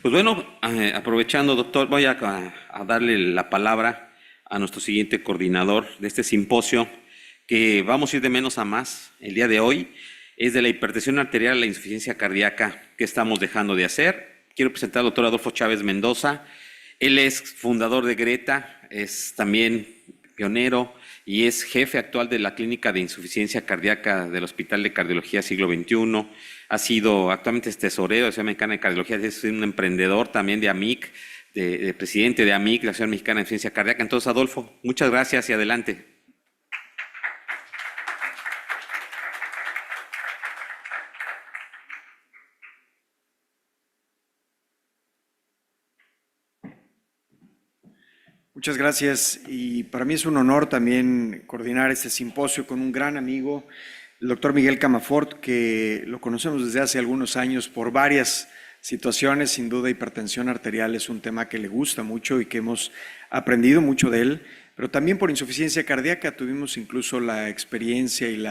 Pues bueno, aprovechando, doctor, voy a darle la palabra a nuestro siguiente coordinador de este simposio, que vamos a ir de menos a más el día de hoy. Es de la hipertensión arterial a la insuficiencia cardíaca que estamos dejando de hacer. Quiero presentar al doctor Adolfo Chávez Mendoza. Él es fundador de Greta, es también pionero y es jefe actual de la Clínica de Insuficiencia Cardíaca del Hospital de Cardiología Siglo XXI. Ha sido actualmente tesorero de la Sociedad Mexicana de Cardiología, es un emprendedor también de AMIC, de presidente de AMIC, la Sociedad Mexicana de Insuficiencia Cardíaca. Entonces, Adolfo, muchas gracias y adelante. Muchas gracias y para mí es un honor también coordinar este simposio con un gran amigo, el doctor Miguel Camafort, que lo conocemos desde hace algunos años por varias situaciones. Sin duda, hipertensión arterial es un tema que le gusta mucho y que hemos aprendido mucho de él, pero también por insuficiencia cardíaca tuvimos incluso la experiencia y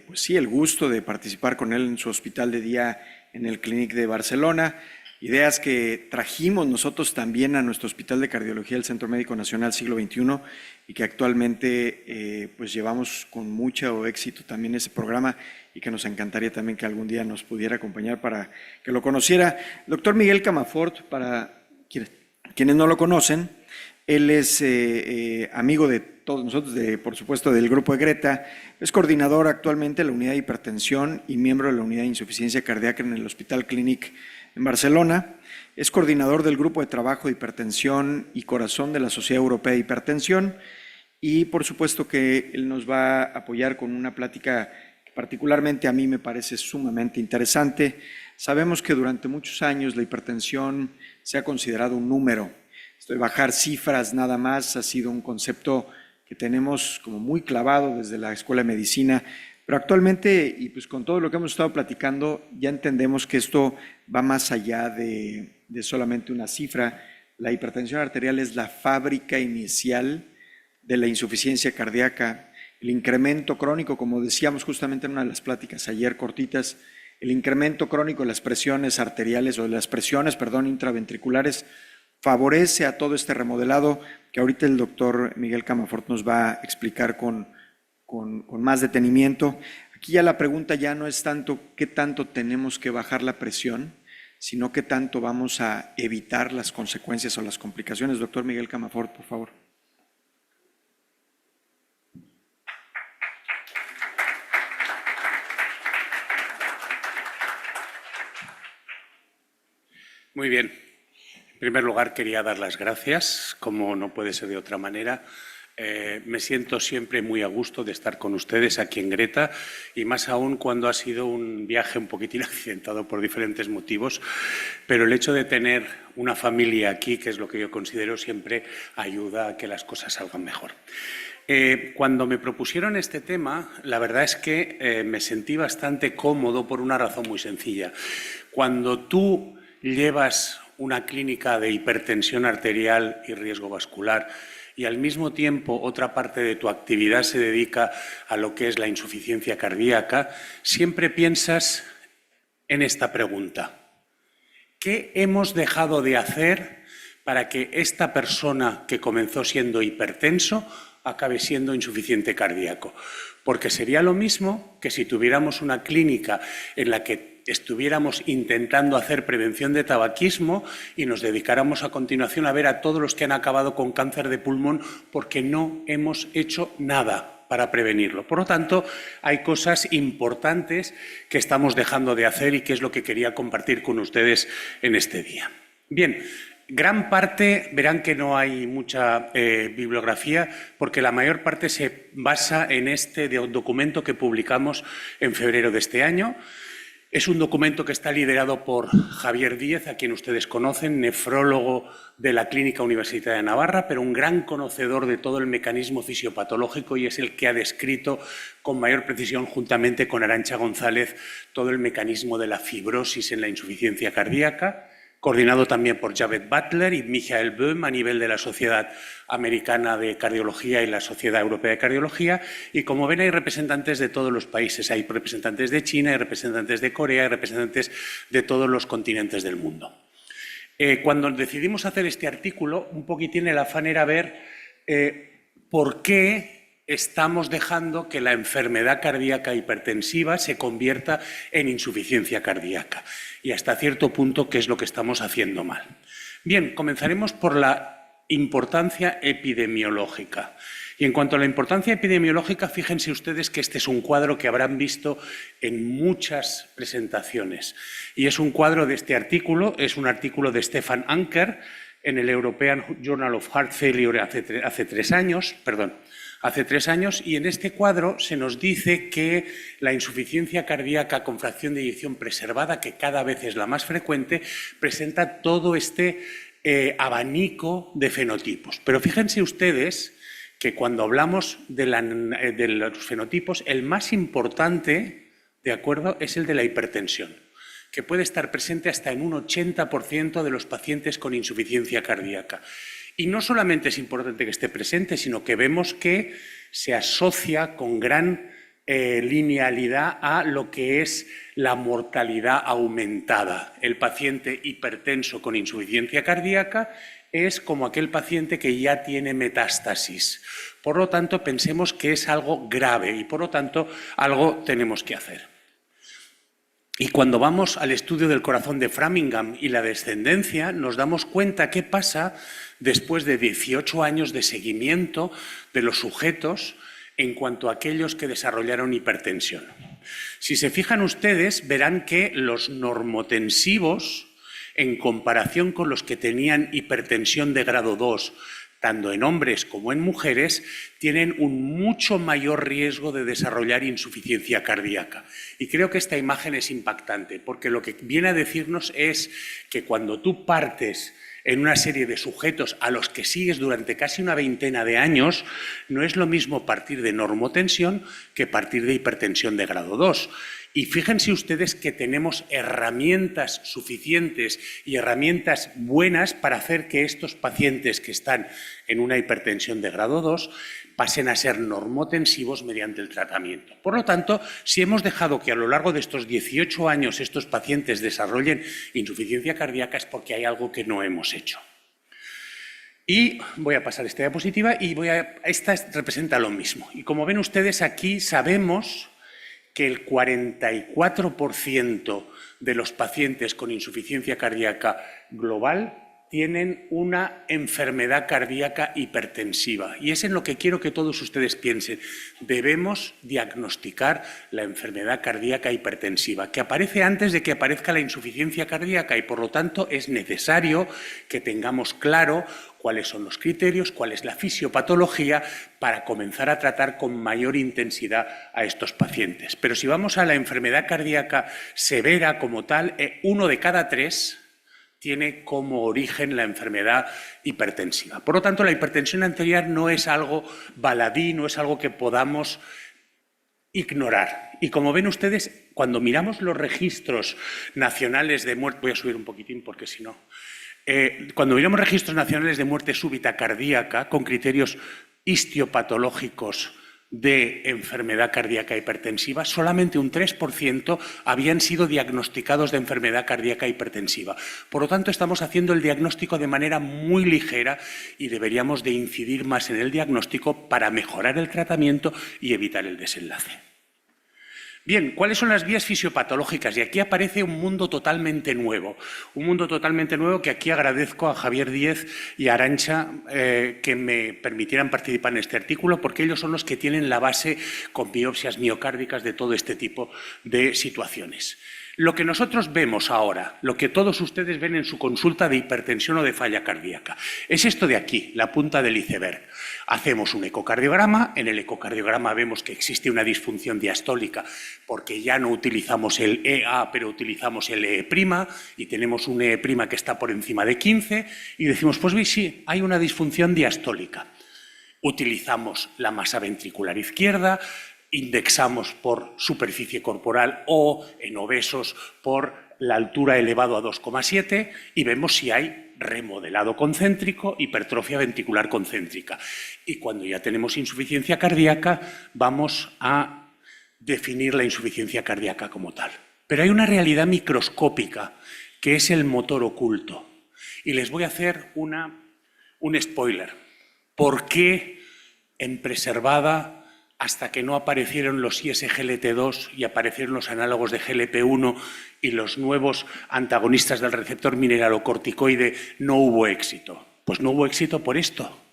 pues sí, el gusto de participar con él en su hospital de día en el Clínic de Barcelona. Ideas que trajimos nosotros también a nuestro Hospital de Cardiología del Centro Médico Nacional Siglo XXI y que actualmente pues llevamos con mucho éxito también ese programa y que nos encantaría también que algún día nos pudiera acompañar para que lo conociera. El doctor Miguel Camafort, para quienes no lo conocen, él es amigo de todos nosotros, por supuesto, del grupo de Greta. Es coordinador actualmente de la unidad de hipertensión y miembro de la unidad de insuficiencia cardíaca en el Hospital Clínic en Barcelona. Es coordinador del grupo de trabajo de hipertensión y corazón de la Sociedad Europea de Hipertensión y por supuesto que él nos va a apoyar con una plática que particularmente a mí me parece sumamente interesante. Sabemos que durante muchos años la hipertensión se ha considerado un número. Bajar cifras nada más ha sido un concepto que tenemos como muy clavado desde la Escuela de Medicina. Pero actualmente, y pues con todo lo que hemos estado platicando, ya entendemos que esto va más allá de solamente una cifra. La hipertensión arterial es la fábrica inicial de la insuficiencia cardíaca. El incremento crónico, como decíamos justamente en una de las pláticas ayer cortitas, el incremento crónico de las presiones arteriales o de las presiones, intraventriculares, favorece a todo este remodelado que ahorita el doctor Miguel Camafort nos va a explicar con más detenimiento. Aquí ya la pregunta ya no es tanto qué tanto tenemos que bajar la presión, sino qué tanto vamos a evitar las consecuencias o las complicaciones. Doctor Miguel Camafort, por favor. Muy bien. En primer lugar, quería dar las gracias, como no puede ser de otra manera. Me siento siempre muy a gusto de estar con ustedes aquí en Greta y más aún cuando ha sido un viaje un poquitín accidentado por diferentes motivos, pero el hecho de tener una familia aquí, que es lo que yo considero, siempre ayuda a que las cosas salgan mejor. Cuando me propusieron este tema, la verdad es que me sentí bastante cómodo por una razón muy sencilla. Cuando tú llevas una clínica de hipertensión arterial y riesgo vascular y al mismo tiempo otra parte de tu actividad se dedica a lo que es la insuficiencia cardíaca, siempre piensas en esta pregunta. ¿Qué hemos dejado de hacer para que esta persona que comenzó siendo hipertenso acabe siendo insuficiente cardíaco? Porque sería lo mismo que si tuviéramos una clínica en la que estuviéramos intentando hacer prevención de tabaquismo y nos dedicáramos a continuación a ver a todos los que han acabado con cáncer de pulmón porque no hemos hecho nada para prevenirlo. Por lo tanto, hay cosas importantes que estamos dejando de hacer y que es lo que quería compartir con ustedes en este día. Bien. Gran parte, verán que no hay mucha bibliografía porque la mayor parte se basa en este documento que publicamos en febrero de este año. Es un documento que está liderado por Javier Díez, a quien ustedes conocen, nefrólogo de la Clínica Universitaria de Navarra, pero un gran conocedor de todo el mecanismo fisiopatológico y es el que ha descrito con mayor precisión, juntamente con Arantxa González, todo el mecanismo de la fibrosis en la insuficiencia cardíaca. coordinado también por Javed Butler y Michael Böhm a nivel de la Sociedad Americana de Cardiología y la Sociedad Europea de Cardiología. Y como ven, hay representantes de todos los países. Hay representantes de China, hay representantes de Corea, hay representantes de todos los continentes del mundo. Cuando decidimos hacer este artículo, un poquitín el afán era ver por qué estamos dejando que la enfermedad cardíaca hipertensiva se convierta en insuficiencia cardíaca y hasta cierto punto qué es lo que estamos haciendo mal. Bien, comenzaremos por la importancia epidemiológica. Y en cuanto a la importancia epidemiológica, fíjense ustedes que este es un cuadro que habrán visto en muchas presentaciones. Y es un cuadro de este artículo, es un artículo de Stefan Anker en el European Journal of Heart Failure hace 3 años, y en este cuadro se nos dice que la insuficiencia cardíaca con fracción de eyección preservada, que cada vez es la más frecuente, presenta todo este abanico de fenotipos. Pero fíjense ustedes que cuando hablamos de los fenotipos, el más importante, ¿de acuerdo?, es el de la hipertensión, que puede estar presente hasta en un 80% de los pacientes con insuficiencia cardíaca. Y no solamente es importante que esté presente, sino que vemos que se asocia con gran linealidad a lo que es la mortalidad aumentada. El paciente hipertenso con insuficiencia cardíaca es como aquel paciente que ya tiene metástasis. Por lo tanto, pensemos que es algo grave y, por lo tanto, algo tenemos que hacer. Y cuando vamos al estudio del corazón de Framingham y la descendencia, nos damos cuenta qué pasa después de 18 años de seguimiento de los sujetos en cuanto a aquellos que desarrollaron hipertensión. Si se fijan ustedes, verán que los normotensivos, en comparación con los que tenían hipertensión de grado 2, tanto en hombres como en mujeres, tienen un mucho mayor riesgo de desarrollar insuficiencia cardíaca. Y creo que esta imagen es impactante, porque lo que viene a decirnos es que cuando tú partes en una serie de sujetos a los que sigues durante casi una veintena de años, no es lo mismo partir de normotensión que partir de hipertensión de grado 2. Y fíjense ustedes que tenemos herramientas suficientes y herramientas buenas para hacer que estos pacientes que están en una hipertensión de grado 2 pasen a ser normotensivos mediante el tratamiento. Por lo tanto, si hemos dejado que a lo largo de estos 18 años estos pacientes desarrollen insuficiencia cardíaca es porque hay algo que no hemos hecho. Y voy a pasar esta diapositiva y esta representa lo mismo. Y como ven ustedes aquí, sabemos que el 44% de los pacientes con insuficiencia cardíaca global tienen una enfermedad cardíaca hipertensiva. Y es en lo que quiero que todos ustedes piensen. Debemos diagnosticar la enfermedad cardíaca hipertensiva, que aparece antes de que aparezca la insuficiencia cardíaca y, por lo tanto, es necesario que tengamos claro cuáles son los criterios, cuál es la fisiopatología para comenzar a tratar con mayor intensidad a estos pacientes. Pero si vamos a la enfermedad cardíaca severa como tal, 1 de cada 3 tiene como origen la enfermedad hipertensiva. Por lo tanto, la hipertensión anterior no es algo baladí, no es algo que podamos ignorar. Y como ven ustedes, cuando miramos los registros nacionales de muerte, voy a subir un poquitín porque si no, cuando miramos registros nacionales de muerte súbita cardíaca con criterios histiopatológicos de enfermedad cardíaca hipertensiva, solamente un 3% habían sido diagnosticados de enfermedad cardíaca hipertensiva. Por lo tanto, estamos haciendo el diagnóstico de manera muy ligera y deberíamos de incidir más en el diagnóstico para mejorar el tratamiento y evitar el desenlace. Bien, ¿cuáles son las vías fisiopatológicas? Y aquí aparece un mundo totalmente nuevo que aquí agradezco a Javier Díez y a Arantxa que me permitieran participar en este artículo, porque ellos son los que tienen la base con biopsias miocárdicas de todo este tipo de situaciones. Lo que nosotros vemos ahora, lo que todos ustedes ven en su consulta de hipertensión o de falla cardíaca, es esto de aquí, la punta del iceberg. Hacemos un ecocardiograma, en el ecocardiograma vemos que existe una disfunción diastólica porque ya no utilizamos el EA, pero utilizamos el E' y tenemos un E' que está por encima de 15 y decimos, pues sí, hay una disfunción diastólica. Utilizamos la masa ventricular izquierda, indexamos por superficie corporal o en obesos por la altura elevado a 2,7 y vemos si hay remodelado concéntrico, hipertrofia ventricular concéntrica. Y cuando ya tenemos insuficiencia cardíaca, vamos a definir la insuficiencia cardíaca como tal. Pero hay una realidad microscópica, que es el motor oculto. Y les voy a hacer un spoiler. ¿Por qué en preservada, hasta que no aparecieron los ISGLT2 y aparecieron los análogos de GLP-1 y los nuevos antagonistas del receptor mineralocorticoide, no hubo éxito? Pues no hubo éxito por esto.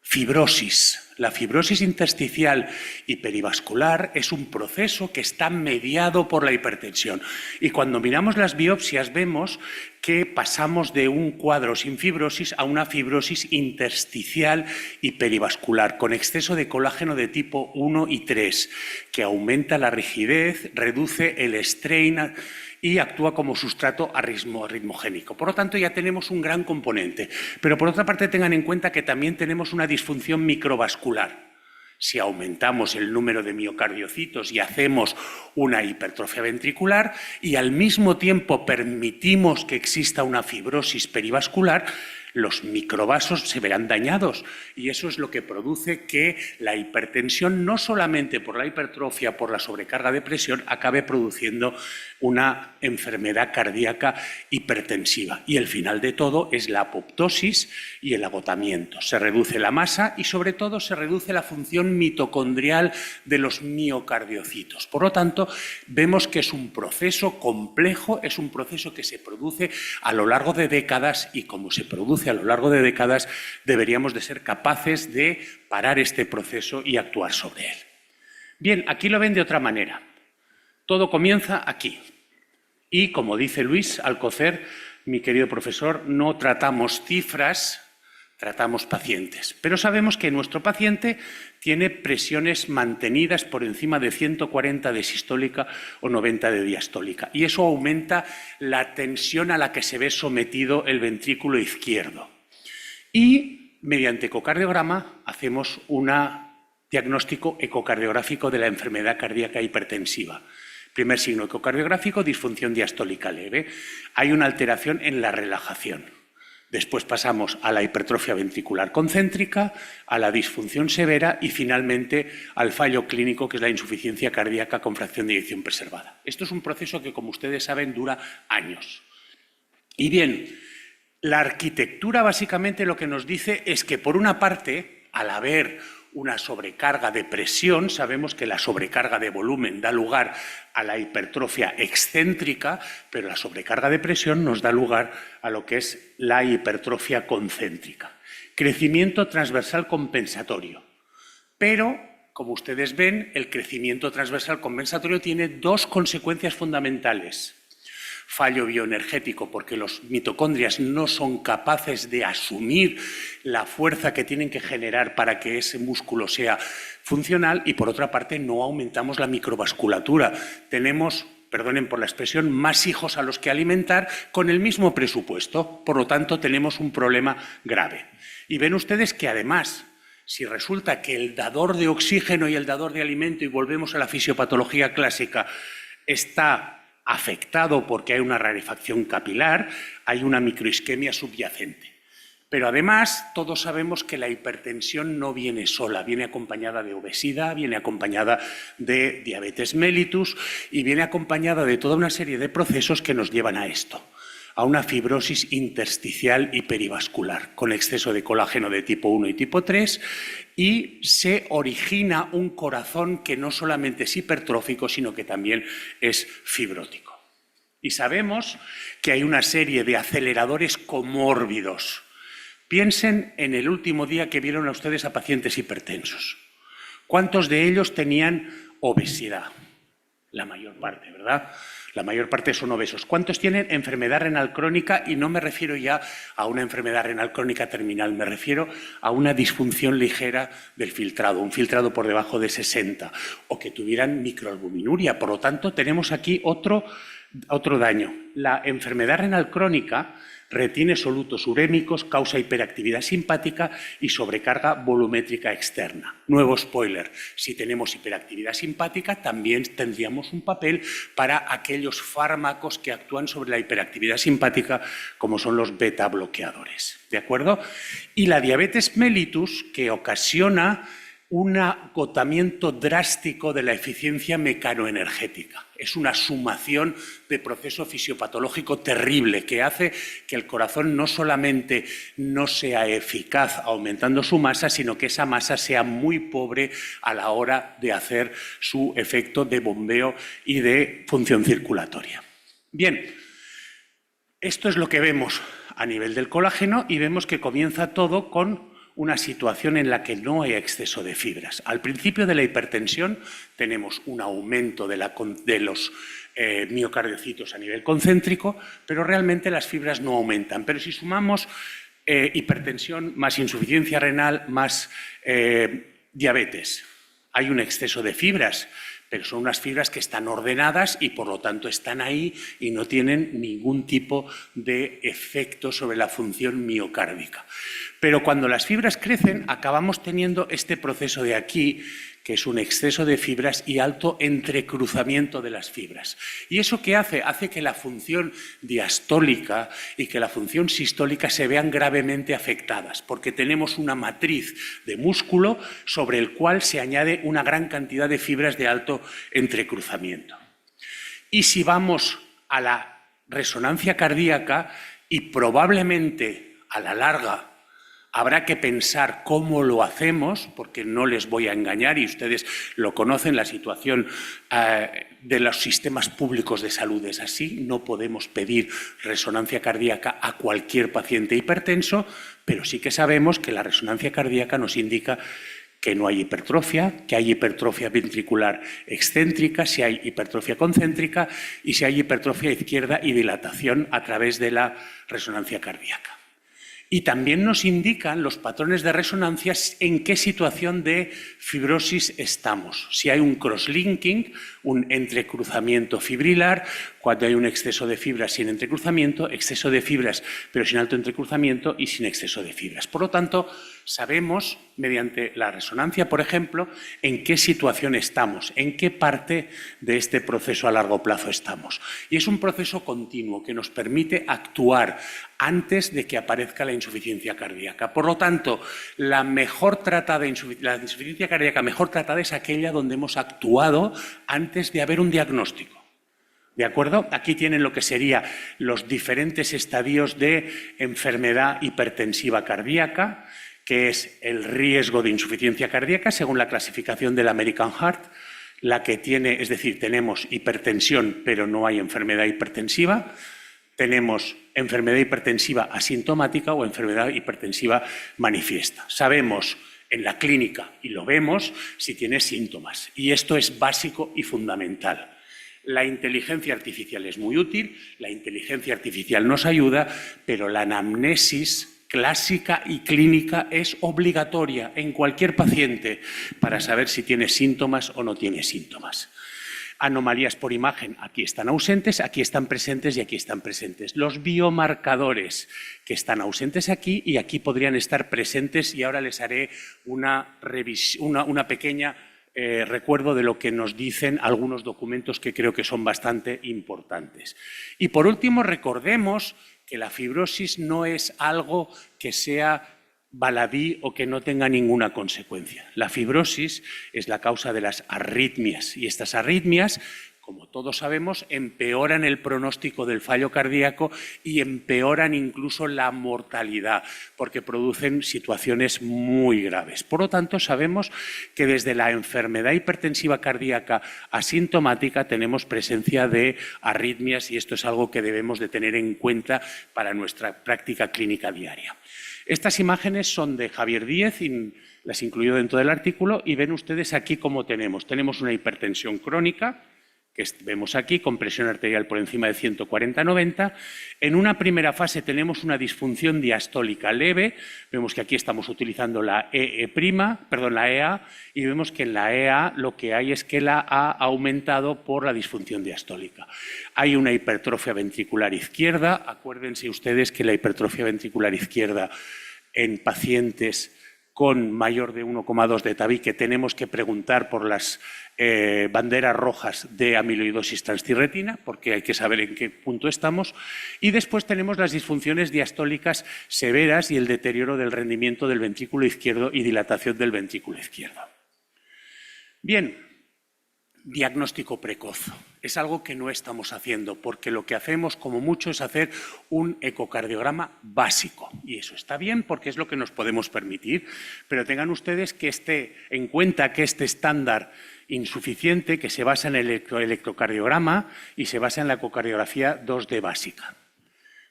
Fibrosis. La fibrosis intersticial y perivascular es un proceso que está mediado por la hipertensión. Y cuando miramos las biopsias vemos que pasamos de un cuadro sin fibrosis a una fibrosis intersticial y perivascular, con exceso de colágeno de tipo 1 y 3, que aumenta la rigidez, reduce el strain y actúa como sustrato arritmogénico. Por lo tanto, ya tenemos un gran componente. Pero por otra parte, tengan en cuenta que también tenemos una disfunción microvascular. Si aumentamos el número de miocardiocitos y hacemos una hipertrofia ventricular y al mismo tiempo permitimos que exista una fibrosis perivascular, los microvasos se verán dañados y eso es lo que produce que la hipertensión, no solamente por la hipertrofia, por la sobrecarga de presión, acabe produciendo una enfermedad cardíaca hipertensiva. Y el final de todo es la apoptosis y el agotamiento. Se reduce la masa y sobre todo se reduce la función mitocondrial de los miocardiocitos. Por lo tanto, vemos que es un proceso complejo, es un proceso que se produce a lo largo de décadas y como se produce a lo largo de décadas, deberíamos de ser capaces de parar este proceso y actuar sobre él. Bien, aquí lo ven de otra manera. Todo comienza aquí. Y, como dice Luis Alcocer, mi querido profesor, no tratamos cifras, tratamos pacientes. Pero sabemos que nuestro paciente tiene presiones mantenidas por encima de 140 de sistólica o 90 de diastólica. Y eso aumenta la tensión a la que se ve sometido el ventrículo izquierdo. Y, mediante ecocardiograma, hacemos un diagnóstico ecocardiográfico de la enfermedad cardíaca hipertensiva. Primer signo ecocardiográfico, disfunción diastólica leve. Hay una alteración en la relajación. Después pasamos a la hipertrofia ventricular concéntrica, a la disfunción severa y finalmente al fallo clínico, que es la insuficiencia cardíaca con fracción de eyección preservada. Esto es un proceso que, como ustedes saben, dura años. Y bien, la arquitectura básicamente lo que nos dice es que, por una parte, al haber una sobrecarga de presión, sabemos que la sobrecarga de volumen da lugar a la hipertrofia excéntrica, pero la sobrecarga de presión nos da lugar a lo que es la hipertrofia concéntrica. Crecimiento transversal compensatorio. Pero, como ustedes ven, el crecimiento transversal compensatorio tiene dos consecuencias fundamentales. Fallo bioenergético, porque los mitocondrias no son capaces de asumir la fuerza que tienen que generar para que ese músculo sea funcional, y por otra parte no aumentamos la microvasculatura. Tenemos, perdonen por la expresión, más hijos a los que alimentar con el mismo presupuesto. Por lo tanto, tenemos un problema grave. Y ven ustedes que además, si resulta que el dador de oxígeno y el dador de alimento, y volvemos a la fisiopatología clásica, está afectado porque hay una rarefacción capilar, hay una microisquemia subyacente. Pero además, todos sabemos que la hipertensión no viene sola, viene acompañada de obesidad, viene acompañada de diabetes mellitus y viene acompañada de toda una serie de procesos que nos llevan a esto, a una fibrosis intersticial y perivascular, con exceso de colágeno de tipo 1 y tipo 3, y se origina un corazón que no solamente es hipertrófico, sino que también es fibrótico. Y sabemos que hay una serie de aceleradores comórbidos. Piensen en el último día que vieron a ustedes a pacientes hipertensos. ¿Cuántos de ellos tenían obesidad? La mayor parte, ¿verdad? La mayor parte son obesos. ¿Cuántos tienen enfermedad renal crónica? Y no me refiero ya a una enfermedad renal crónica terminal, me refiero a una disfunción ligera del filtrado, un filtrado por debajo de 60, o que tuvieran microalbuminuria. Por lo tanto, tenemos aquí otro Otro daño. La enfermedad renal crónica retiene solutos urémicos, causa hiperactividad simpática y sobrecarga volumétrica externa. Nuevo spoiler, si tenemos hiperactividad simpática también tendríamos un papel para aquellos fármacos que actúan sobre la hiperactividad simpática, como son los beta bloqueadores. ¿De acuerdo? Y la diabetes mellitus, que ocasiona un agotamiento drástico de la eficiencia mecanoenergética. Es una sumación de proceso fisiopatológico terrible que hace que el corazón no solamente no sea eficaz aumentando su masa, sino que esa masa sea muy pobre a la hora de hacer su efecto de bombeo y de función circulatoria. Bien, esto es lo que vemos a nivel del colágeno y vemos que comienza todo con una situación en la que no hay exceso de fibras. Al principio de la hipertensión tenemos un aumento de los miocardiocitos a nivel concéntrico, pero realmente las fibras no aumentan. Pero si sumamos hipertensión más insuficiencia renal más diabetes, hay un exceso de fibras, pero son unas fibras que están ordenadas y por lo tanto están ahí y no tienen ningún tipo de efecto sobre la función miocárdica. Pero cuando las fibras crecen, acabamos teniendo este proceso de aquí, que es un exceso de fibras y alto entrecruzamiento de las fibras. ¿Y eso qué hace? Hace que la función diastólica y que la función sistólica se vean gravemente afectadas, porque tenemos una matriz de músculo sobre el cual se añade una gran cantidad de fibras de alto entrecruzamiento. Y si vamos a la resonancia cardíaca, y probablemente a la larga habrá que pensar cómo lo hacemos, porque no les voy a engañar y ustedes lo conocen, la situación de los sistemas públicos de salud es así, no podemos pedir resonancia cardíaca a cualquier paciente hipertenso, pero sí que sabemos que la resonancia cardíaca nos indica que no hay hipertrofia, que hay hipertrofia ventricular excéntrica, si hay hipertrofia concéntrica y si hay hipertrofia izquierda y dilatación a través de la resonancia cardíaca. Y también nos indican los patrones de resonancia en qué situación de fibrosis estamos. Si hay un crosslinking, un entrecruzamiento fibrilar, cuando hay un exceso de fibras sin entrecruzamiento, exceso de fibras pero sin alto entrecruzamiento y sin exceso de fibras. Por lo tanto, sabemos, mediante la resonancia, por ejemplo, en qué situación estamos, en qué parte de este proceso a largo plazo estamos. Y es un proceso continuo que nos permite actuar antes de que aparezca la insuficiencia cardíaca. Por lo tanto, la insuficiencia cardíaca mejor tratada es aquella donde hemos actuado antes de haber un diagnóstico. ¿De acuerdo? Aquí tienen lo que serían los diferentes estadios de enfermedad hipertensiva cardíaca, que es el riesgo de insuficiencia cardíaca según la clasificación del American Heart, la que tiene, es decir, tenemos hipertensión pero no hay enfermedad hipertensiva, tenemos enfermedad hipertensiva asintomática o enfermedad hipertensiva manifiesta. Sabemos en la clínica, y lo vemos, si tiene síntomas. Y esto es básico y fundamental. La inteligencia artificial es muy útil, la inteligencia artificial nos ayuda, pero la anamnesis clásica y clínica es obligatoria en cualquier paciente para saber si tiene síntomas o no tiene síntomas. Anomalías por imagen, aquí están ausentes, aquí están presentes y aquí están presentes. Los biomarcadores que están ausentes aquí y aquí podrían estar presentes y ahora les haré una pequeña recuerdo de lo que nos dicen algunos documentos que creo que son bastante importantes. Y por último, recordemos que la fibrosis no es algo que sea baladí o que no tenga ninguna consecuencia. La fibrosis es la causa de las arritmias y estas arritmias, como todos sabemos, empeoran el pronóstico del fallo cardíaco y empeoran incluso la mortalidad porque producen situaciones muy graves. Por lo tanto, sabemos que desde la enfermedad hipertensiva cardíaca asintomática tenemos presencia de arritmias y esto es algo que debemos de tener en cuenta para nuestra práctica clínica diaria. Estas imágenes son de Javier Díez y las incluyo dentro del artículo y ven ustedes aquí cómo tenemos. Tenemos una hipertensión crónica, que que vemos aquí, con presión arterial por encima de 140/90. En una primera fase tenemos una disfunción diastólica leve. Vemos que aquí estamos utilizando la la EA, y vemos que en la EA lo que hay es que la ha aumentado por la disfunción diastólica. Hay una hipertrofia ventricular izquierda. Acuérdense ustedes que la hipertrofia ventricular izquierda en pacientes con mayor de 1,2 de tabique tenemos que preguntar por las banderas rojas de amiloidosis transtirretina, porque hay que saber en qué punto estamos. Y después tenemos las disfunciones diastólicas severas y el deterioro del rendimiento del ventrículo izquierdo y dilatación del ventrículo izquierdo. Bien, diagnóstico precoz. Es algo que no estamos haciendo, porque lo que hacemos como mucho es hacer un ecocardiograma básico. Y eso está bien porque es lo que nos podemos permitir, pero tengan ustedes que en cuenta que este estándar insuficiente, que se basa en el electrocardiograma y se basa en la ecocardiografía 2D básica.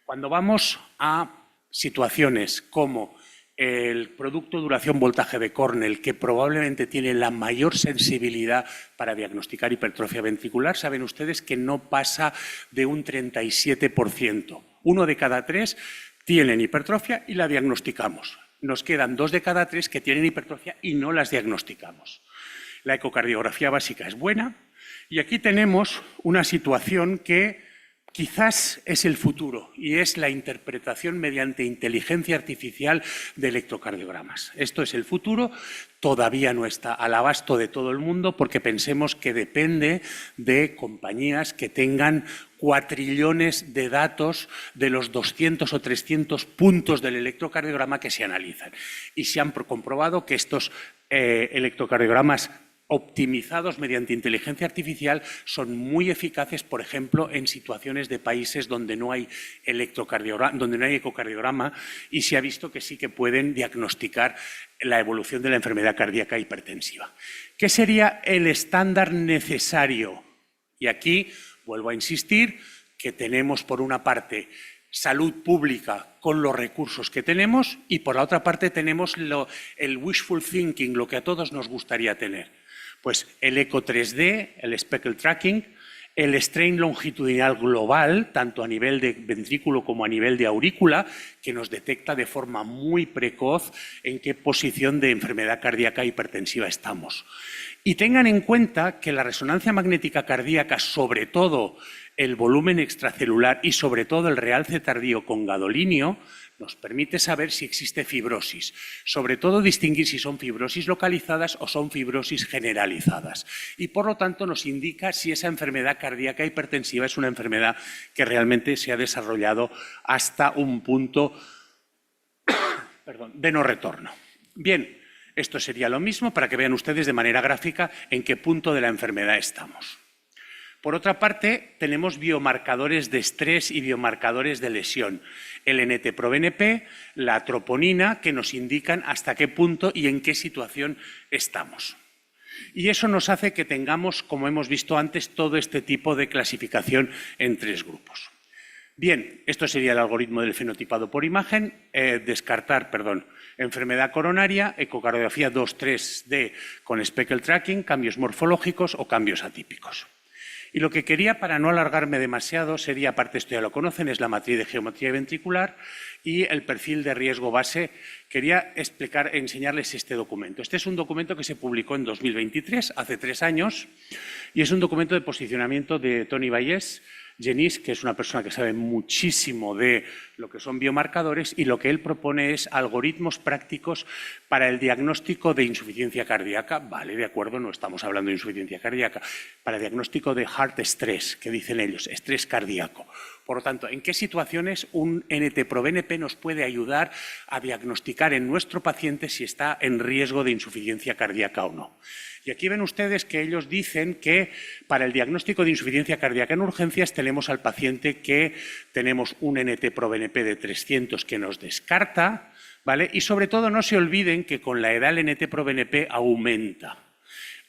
Cuando vamos a situaciones como el producto duración voltaje de Cornell, que probablemente tiene la mayor sensibilidad para diagnosticar hipertrofia ventricular, saben ustedes que no pasa de un 37%. 1 de cada 3 tienen hipertrofia y la diagnosticamos. Nos quedan 2 de cada 3 que tienen hipertrofia y no las diagnosticamos. La ecocardiografía básica es buena y aquí tenemos una situación que quizás es el futuro y es la interpretación mediante inteligencia artificial de electrocardiogramas. Esto es el futuro, todavía no está al abasto de todo el mundo porque pensemos que depende de compañías que tengan cuatrillones de datos de los 200 o 300 puntos del electrocardiograma que se analizan. Y se han comprobado que estos electrocardiogramas optimizados mediante inteligencia artificial son muy eficaces, por ejemplo, en situaciones de países donde no hay ecocardiograma, y se ha visto que sí que pueden diagnosticar la evolución de la enfermedad cardíaca hipertensiva. ¿Qué sería el estándar necesario? Y aquí vuelvo a insistir que tenemos, por una parte, salud pública con los recursos que tenemos y, por la otra parte, tenemos el wishful thinking, lo que a todos nos gustaría tener. Pues el eco 3D, el speckle tracking, el strain longitudinal global, tanto a nivel de ventrículo como a nivel de aurícula, que nos detecta de forma muy precoz en qué posición de enfermedad cardíaca hipertensiva estamos. Y tengan en cuenta que la resonancia magnética cardíaca, sobre todo el volumen extracelular y sobre todo el realce tardío con gadolinio, nos permite saber si existe fibrosis, sobre todo distinguir si son fibrosis localizadas o son fibrosis generalizadas. Y por lo tanto nos indica si esa enfermedad cardíaca hipertensiva es una enfermedad que realmente se ha desarrollado hasta un punto de no retorno. Bien, esto sería lo mismo para que vean ustedes de manera gráfica en qué punto de la enfermedad estamos. Por otra parte, tenemos biomarcadores de estrés y biomarcadores de lesión. El NT-proBNP, la troponina, que nos indican hasta qué punto y en qué situación estamos. Y eso nos hace que tengamos, como hemos visto antes, todo este tipo de clasificación en 3 grupos. Bien, esto sería el algoritmo del fenotipado por imagen. Descartar, enfermedad coronaria, ecocardiografía 2-3D con speckle tracking, cambios morfológicos o cambios atípicos. Y lo que quería, para no alargarme demasiado, sería, aparte esto ya lo conocen, es la matriz de geometría ventricular y el perfil de riesgo base. Quería enseñarles este documento. Este es un documento que se publicó en 2023, hace 3 años, y es un documento de posicionamiento de Tony Vallès Genís, que es una persona que sabe muchísimo de lo que son biomarcadores, y lo que él propone es algoritmos prácticos para el diagnóstico de insuficiencia cardíaca. Vale, de acuerdo, no estamos hablando de insuficiencia cardíaca. Para el diagnóstico de heart stress, que dicen ellos, estrés cardíaco. Por lo tanto, ¿en qué situaciones un NT-proBNP nos puede ayudar a diagnosticar en nuestro paciente si está en riesgo de insuficiencia cardíaca o no? Y aquí ven ustedes que ellos dicen que para el diagnóstico de insuficiencia cardíaca en urgencias tenemos al paciente que tenemos un NT-proBNP de 300 que nos descarta, ¿vale? Y sobre todo no se olviden que con la edad el NT-proBNP aumenta.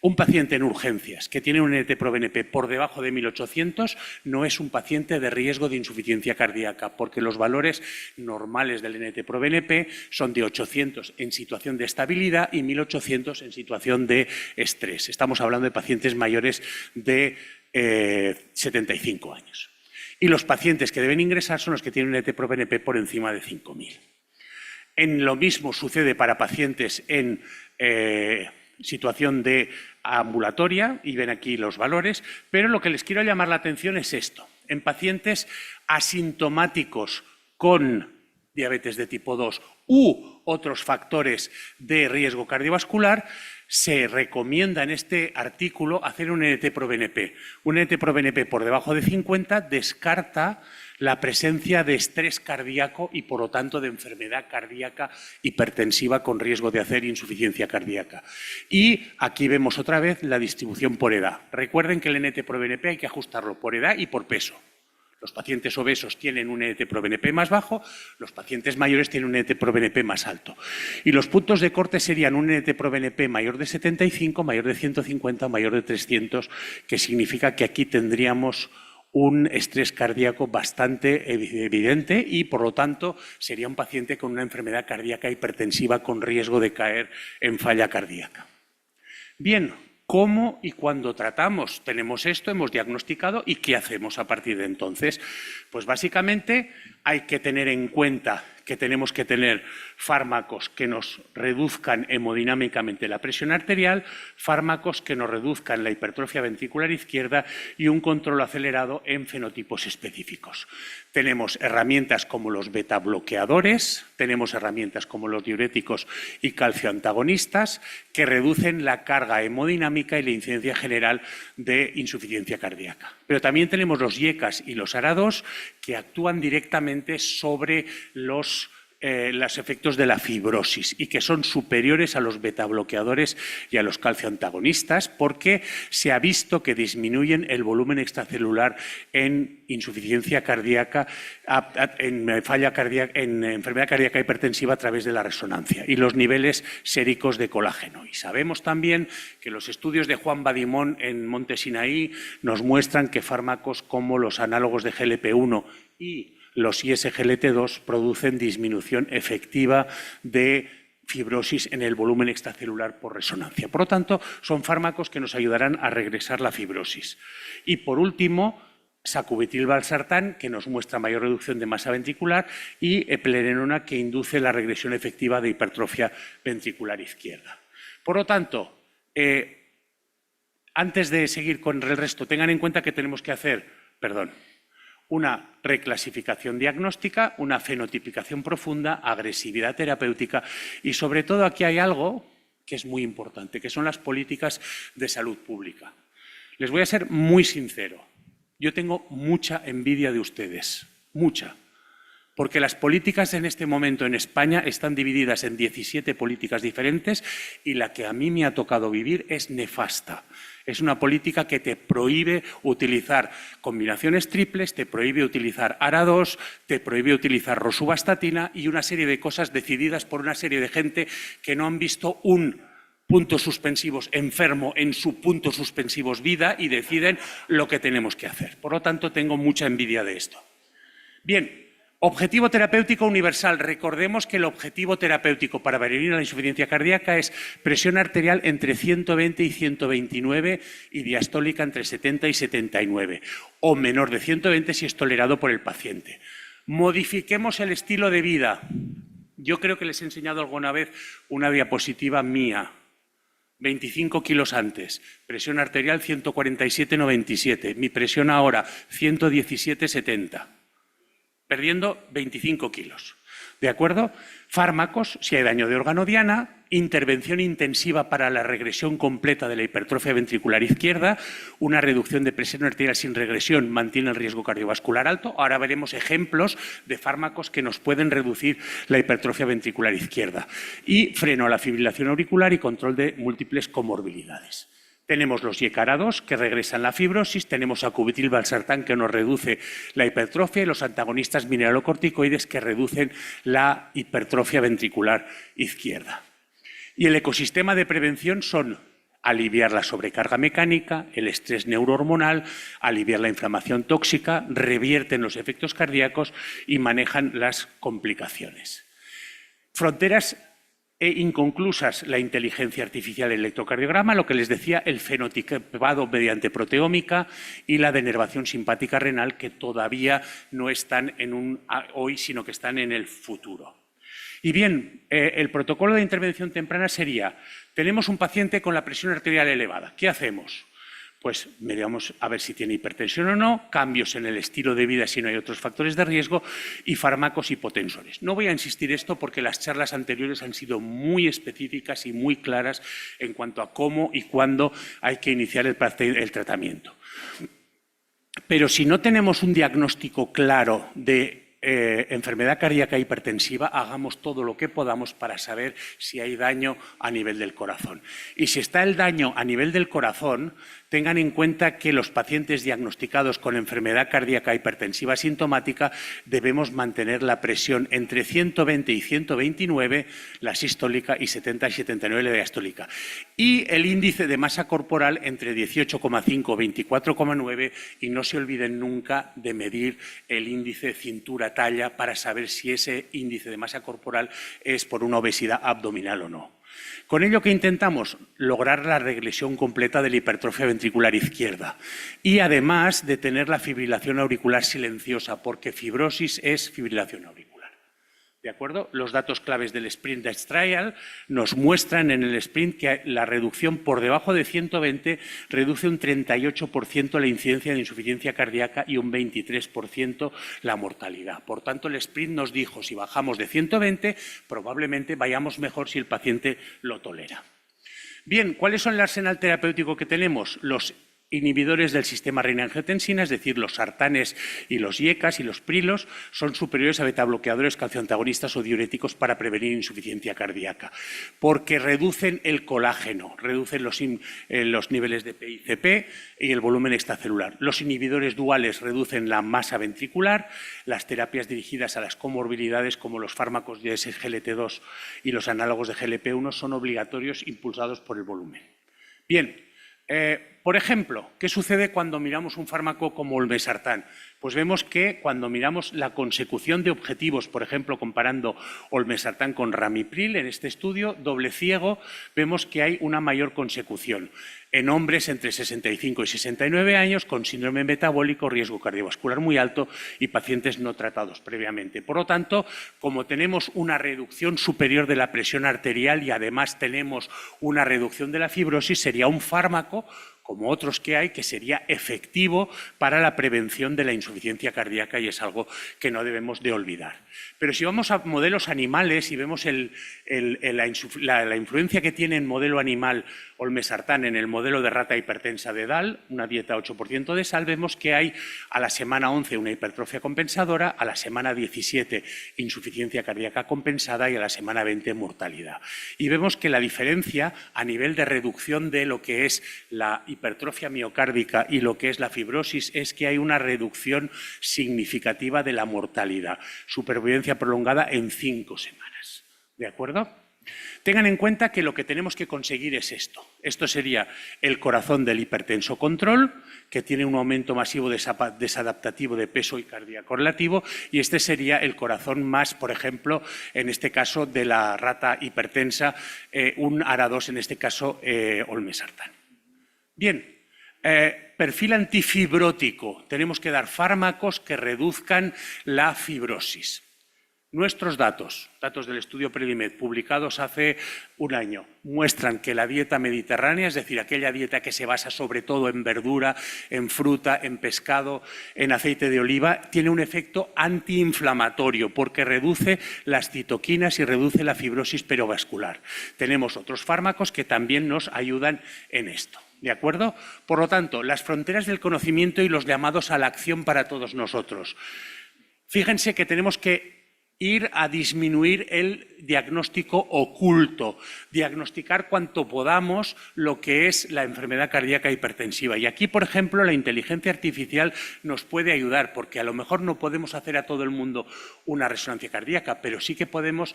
Un paciente en urgencias que tiene un NT-proBNP por debajo de 1800 no es un paciente de riesgo de insuficiencia cardíaca, porque los valores normales del NT-proBNP son de 800 en situación de estabilidad y 1800 en situación de estrés. Estamos hablando de pacientes mayores de 75 años. Y los pacientes que deben ingresar son los que tienen un NT-proBNP por encima de 5.000. Lo mismo sucede para pacientes en situación de ambulatoria, y ven aquí los valores, pero lo que les quiero llamar la atención es esto. En pacientes asintomáticos con diabetes de tipo 2 u otros factores de riesgo cardiovascular, se recomienda en este artículo hacer un NT-proBNP. Un NT-proBNP por debajo de 50 descarta la presencia de estrés cardíaco y, por lo tanto, de enfermedad cardíaca hipertensiva con riesgo de hacer insuficiencia cardíaca. Y aquí vemos otra vez la distribución por edad. Recuerden que el NT-proBNP hay que ajustarlo por edad y por peso. Los pacientes obesos tienen un NT-proBNP más bajo, los pacientes mayores tienen un NT-proBNP más alto. Y los puntos de corte serían un NT-proBNP mayor de 75, mayor de 150, mayor de 300, que significa que aquí tendríamos un estrés cardíaco bastante evidente y, por lo tanto, sería un paciente con una enfermedad cardíaca hipertensiva con riesgo de caer en falla cardíaca. Bien, ¿cómo y cuándo tratamos? Tenemos esto, hemos diagnosticado, ¿y qué hacemos a partir de entonces? Pues básicamente hay que tener en cuenta que tenemos que tener fármacos que nos reduzcan hemodinámicamente la presión arterial, fármacos que nos reduzcan la hipertrofia ventricular izquierda y un control acelerado en fenotipos específicos. Tenemos herramientas como los beta bloqueadores, tenemos herramientas como los diuréticos y calcioantagonistas que reducen la carga hemodinámica y la incidencia general de insuficiencia cardíaca. Pero también tenemos los IECAs y los ARA2 que actúan directamente sobre los efectos de la fibrosis y que son superiores a los betabloqueadores y a los calcioantagonistas porque se ha visto que disminuyen el volumen extracelular en insuficiencia cardíaca, en falla cardíaca, en enfermedad cardíaca hipertensiva a través de la resonancia y los niveles séricos de colágeno. Y sabemos también que los estudios de Juan Badimón en Monte Sinaí nos muestran que fármacos como los análogos de GLP-1 y los ISGLT2 producen disminución efectiva de fibrosis en el volumen extracelular por resonancia. Por lo tanto, son fármacos que nos ayudarán a regresar la fibrosis. Y por último, sacubitril/valsartán, que nos muestra mayor reducción de masa ventricular, y eplerenona, que induce la regresión efectiva de hipertrofia ventricular izquierda. Por lo tanto, antes de seguir con el resto, tengan en cuenta que tenemos que hacer, una reclasificación diagnóstica, una fenotipicación profunda, agresividad terapéutica y, sobre todo, aquí hay algo que es muy importante, que son las políticas de salud pública. Les voy a ser muy sincero. Yo tengo mucha envidia de ustedes, mucha, porque las políticas en este momento en España están divididas en 17 políticas diferentes y la que a mí me ha tocado vivir es nefasta. Es una política que te prohíbe utilizar combinaciones triples, te prohíbe utilizar ARA2, te prohíbe utilizar rosuvastatina y una serie de cosas decididas por una serie de gente que no han visto un puntos suspensivos enfermo en su puntos suspensivos vida y deciden lo que tenemos que hacer. Por lo tanto, tengo mucha envidia de esto. Bien. Objetivo terapéutico universal. Recordemos que el objetivo terapéutico para prevenir la insuficiencia cardíaca es presión arterial entre 120 y 129 y diastólica entre 70 y 79, o menor de 120 si es tolerado por el paciente. Modifiquemos el estilo de vida. Yo creo que les he enseñado alguna vez una diapositiva mía. 25 kilos antes, presión arterial 147/97, mi presión ahora 117/70. Perdiendo 25 kilos. ¿De acuerdo? Fármacos, si hay daño de órgano diana, intervención intensiva para la regresión completa de la hipertrofia ventricular izquierda, una reducción de presión arterial sin regresión mantiene el riesgo cardiovascular alto. Ahora veremos ejemplos de fármacos que nos pueden reducir la hipertrofia ventricular izquierda. Y freno a la fibrilación auricular y control de múltiples comorbilidades. Tenemos los IECA-ARA2 que regresan la fibrosis, tenemos sacubitril/valsartán que nos reduce la hipertrofia y los antagonistas mineralocorticoides que reducen la hipertrofia ventricular izquierda. Y el ecosistema de prevención son aliviar la sobrecarga mecánica, el estrés neurohormonal, aliviar la inflamación tóxica, revierten los efectos cardíacos y manejan las complicaciones. Fronteras inconclusas la inteligencia artificial el electrocardiograma, lo que les decía, el fenotipado mediante proteómica y la denervación simpática renal, que todavía no están hoy, sino que están en el futuro. Y bien, el protocolo de intervención temprana sería, tenemos un paciente con la presión arterial elevada, ¿qué hacemos? Pues miramos a ver si tiene hipertensión o no, cambios en el estilo de vida si no hay otros factores de riesgo y fármacos hipotensores. No voy a insistir esto porque las charlas anteriores han sido muy específicas y muy claras en cuanto a cómo y cuándo hay que iniciar el tratamiento. Pero si no tenemos un diagnóstico claro de enfermedad cardíaca hipertensiva, hagamos todo lo que podamos para saber si hay daño a nivel del corazón. Y si está el daño a nivel del corazón, tengan en cuenta que los pacientes diagnosticados con enfermedad cardíaca hipertensiva sintomática debemos mantener la presión entre 120 y 129, la sistólica, y 70 y 79 la diastólica. Y el índice de masa corporal entre 18,5 y 24,9, y no se olviden nunca de medir el índice cintura-talla para saber si ese índice de masa corporal es por una obesidad abdominal o no. Con ello, ¿qué intentamos? Lograr la regresión completa de la hipertrofia ventricular izquierda y además de tener la fibrilación auricular silenciosa, porque fibrosis es fibrilación auricular. ¿De acuerdo? Los datos claves del Sprint Death Trial nos muestran en el sprint que la reducción por debajo de 120 reduce un 38% la incidencia de insuficiencia cardíaca y un 23% la mortalidad. Por tanto, el sprint nos dijo, si bajamos de 120, probablemente vayamos mejor si el paciente lo tolera. Bien, ¿cuáles son el arsenal terapéutico que tenemos? Los inhibidores del sistema renina-angiotensina, es decir, los sartanes y los IECAs y los prilos, son superiores a betabloqueadores, calcioantagonistas o diuréticos para prevenir insuficiencia cardíaca, porque reducen el colágeno, reducen los niveles de PICP y el volumen extracelular. Los inhibidores duales reducen la masa ventricular. Las terapias dirigidas a las comorbilidades, como los fármacos de SGLT2 y los análogos de GLP-1, son obligatorios, impulsados por el volumen. Bien. Por ejemplo, ¿qué sucede cuando miramos un fármaco como olmesartán? Pues vemos que cuando miramos la consecución de objetivos, por ejemplo, comparando olmesartán con ramipril, en este estudio doble ciego, vemos que hay una mayor consecución en hombres entre 65 y 69 años con síndrome metabólico, riesgo cardiovascular muy alto y pacientes no tratados previamente. Por lo tanto, como tenemos una reducción superior de la presión arterial y además tenemos una reducción de la fibrosis, sería un fármaco, como otros que hay, que sería efectivo para la prevención de la insuficiencia cardíaca, y es algo que no debemos de olvidar. Pero si vamos a modelos animales y vemos la influencia que tiene en modelo animal olmesartán en el modelo de rata hipertensa de Dahl, una dieta 8% de sal, vemos que hay a la semana 11 una hipertrofia compensadora, a la semana 17 insuficiencia cardíaca compensada y a la semana 20 mortalidad. Y vemos que la diferencia a nivel de reducción de lo que es la hipertrofia miocárdica y lo que es la fibrosis es que hay una reducción significativa de la mortalidad, supervivencia prolongada en 5 semanas. ¿De acuerdo? Tengan en cuenta que lo que tenemos que conseguir es esto. Esto sería el corazón del hipertenso control, que tiene un aumento masivo desadaptativo de peso y cardíaco relativo, y este sería el corazón más, por ejemplo, en este caso de la rata hipertensa, un ARA2, en este caso olmesartán. Bien, perfil antifibrótico. Tenemos que dar fármacos que reduzcan la fibrosis. Nuestros datos del estudio Predimed, publicados hace un año, muestran que la dieta mediterránea, es decir, aquella dieta que se basa sobre todo en verdura, en fruta, en pescado, en aceite de oliva, tiene un efecto antiinflamatorio porque reduce las citoquinas y reduce la fibrosis perivascular. Tenemos otros fármacos que también nos ayudan en esto. ¿De acuerdo? Por lo tanto, las fronteras del conocimiento y los llamados a la acción para todos nosotros. Fíjense que tenemos que ir a disminuir el diagnóstico oculto, diagnosticar cuanto podamos lo que es la enfermedad cardíaca hipertensiva. Y aquí, por ejemplo, la inteligencia artificial nos puede ayudar, porque a lo mejor no podemos hacer a todo el mundo una resonancia cardíaca, pero sí que podemos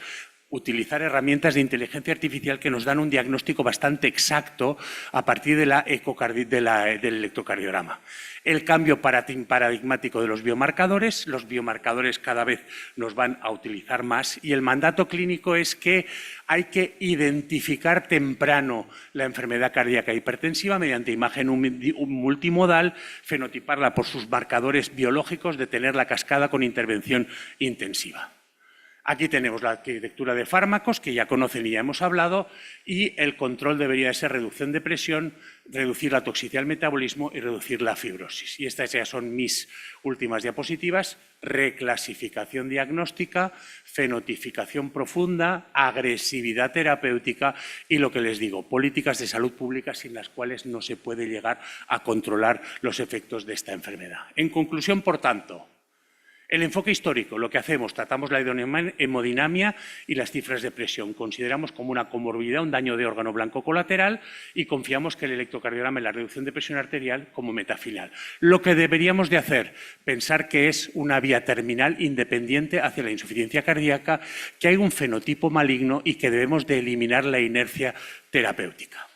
utilizar herramientas de inteligencia artificial que nos dan un diagnóstico bastante exacto a partir del electrocardiograma. El cambio paradigmático de los biomarcadores cada vez nos van a utilizar más y el mandato clínico es que hay que identificar temprano la enfermedad cardíaca hipertensiva mediante imagen multimodal, fenotiparla por sus marcadores biológicos, detener la cascada con intervención intensiva. Aquí tenemos la arquitectura de fármacos, que ya conocen y ya hemos hablado, y el control debería ser reducción de presión, reducir la toxicidad del metabolismo y reducir la fibrosis. Y estas ya son mis últimas diapositivas. Reclasificación diagnóstica, fenotificación profunda, agresividad terapéutica y lo que les digo, políticas de salud pública sin las cuales no se puede llegar a controlar los efectos de esta enfermedad. En conclusión, por tanto, el enfoque histórico, lo que hacemos, tratamos la hemodinamia y las cifras de presión. Consideramos como una comorbilidad un daño de órgano blanco colateral y confiamos que el electrocardiograma y la reducción de presión arterial como meta final. Lo que deberíamos de hacer, pensar que es una vía terminal independiente hacia la insuficiencia cardíaca, que hay un fenotipo maligno y que debemos de eliminar la inercia terapéutica.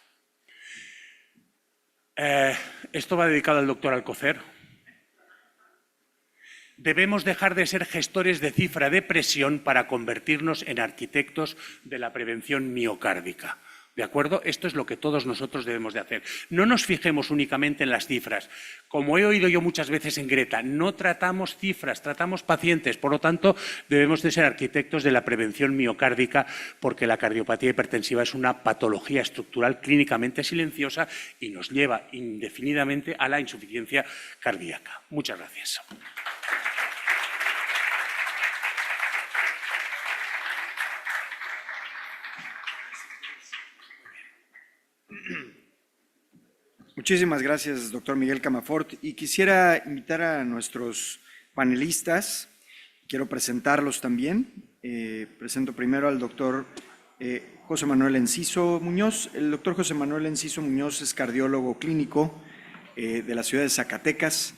Esto va dedicado al doctor Alcocer. Debemos dejar de ser gestores de cifra de presión para convertirnos en arquitectos de la prevención miocárdica. ¿De acuerdo? Esto es lo que todos nosotros debemos de hacer. No nos fijemos únicamente en las cifras. Como he oído yo muchas veces en Greta, no tratamos cifras, tratamos pacientes. Por lo tanto, debemos de ser arquitectos de la prevención miocárdica porque la cardiopatía hipertensiva es una patología estructural clínicamente silenciosa y nos lleva indefinidamente a la insuficiencia cardíaca. Muchas gracias. Muchísimas gracias, doctor Miguel Camafort. Y quisiera invitar a nuestros panelistas, quiero presentarlos también. Presento primero al doctor José Manuel Enciso Muñoz. El doctor José Manuel Enciso Muñoz es cardiólogo clínico de la ciudad de Zacatecas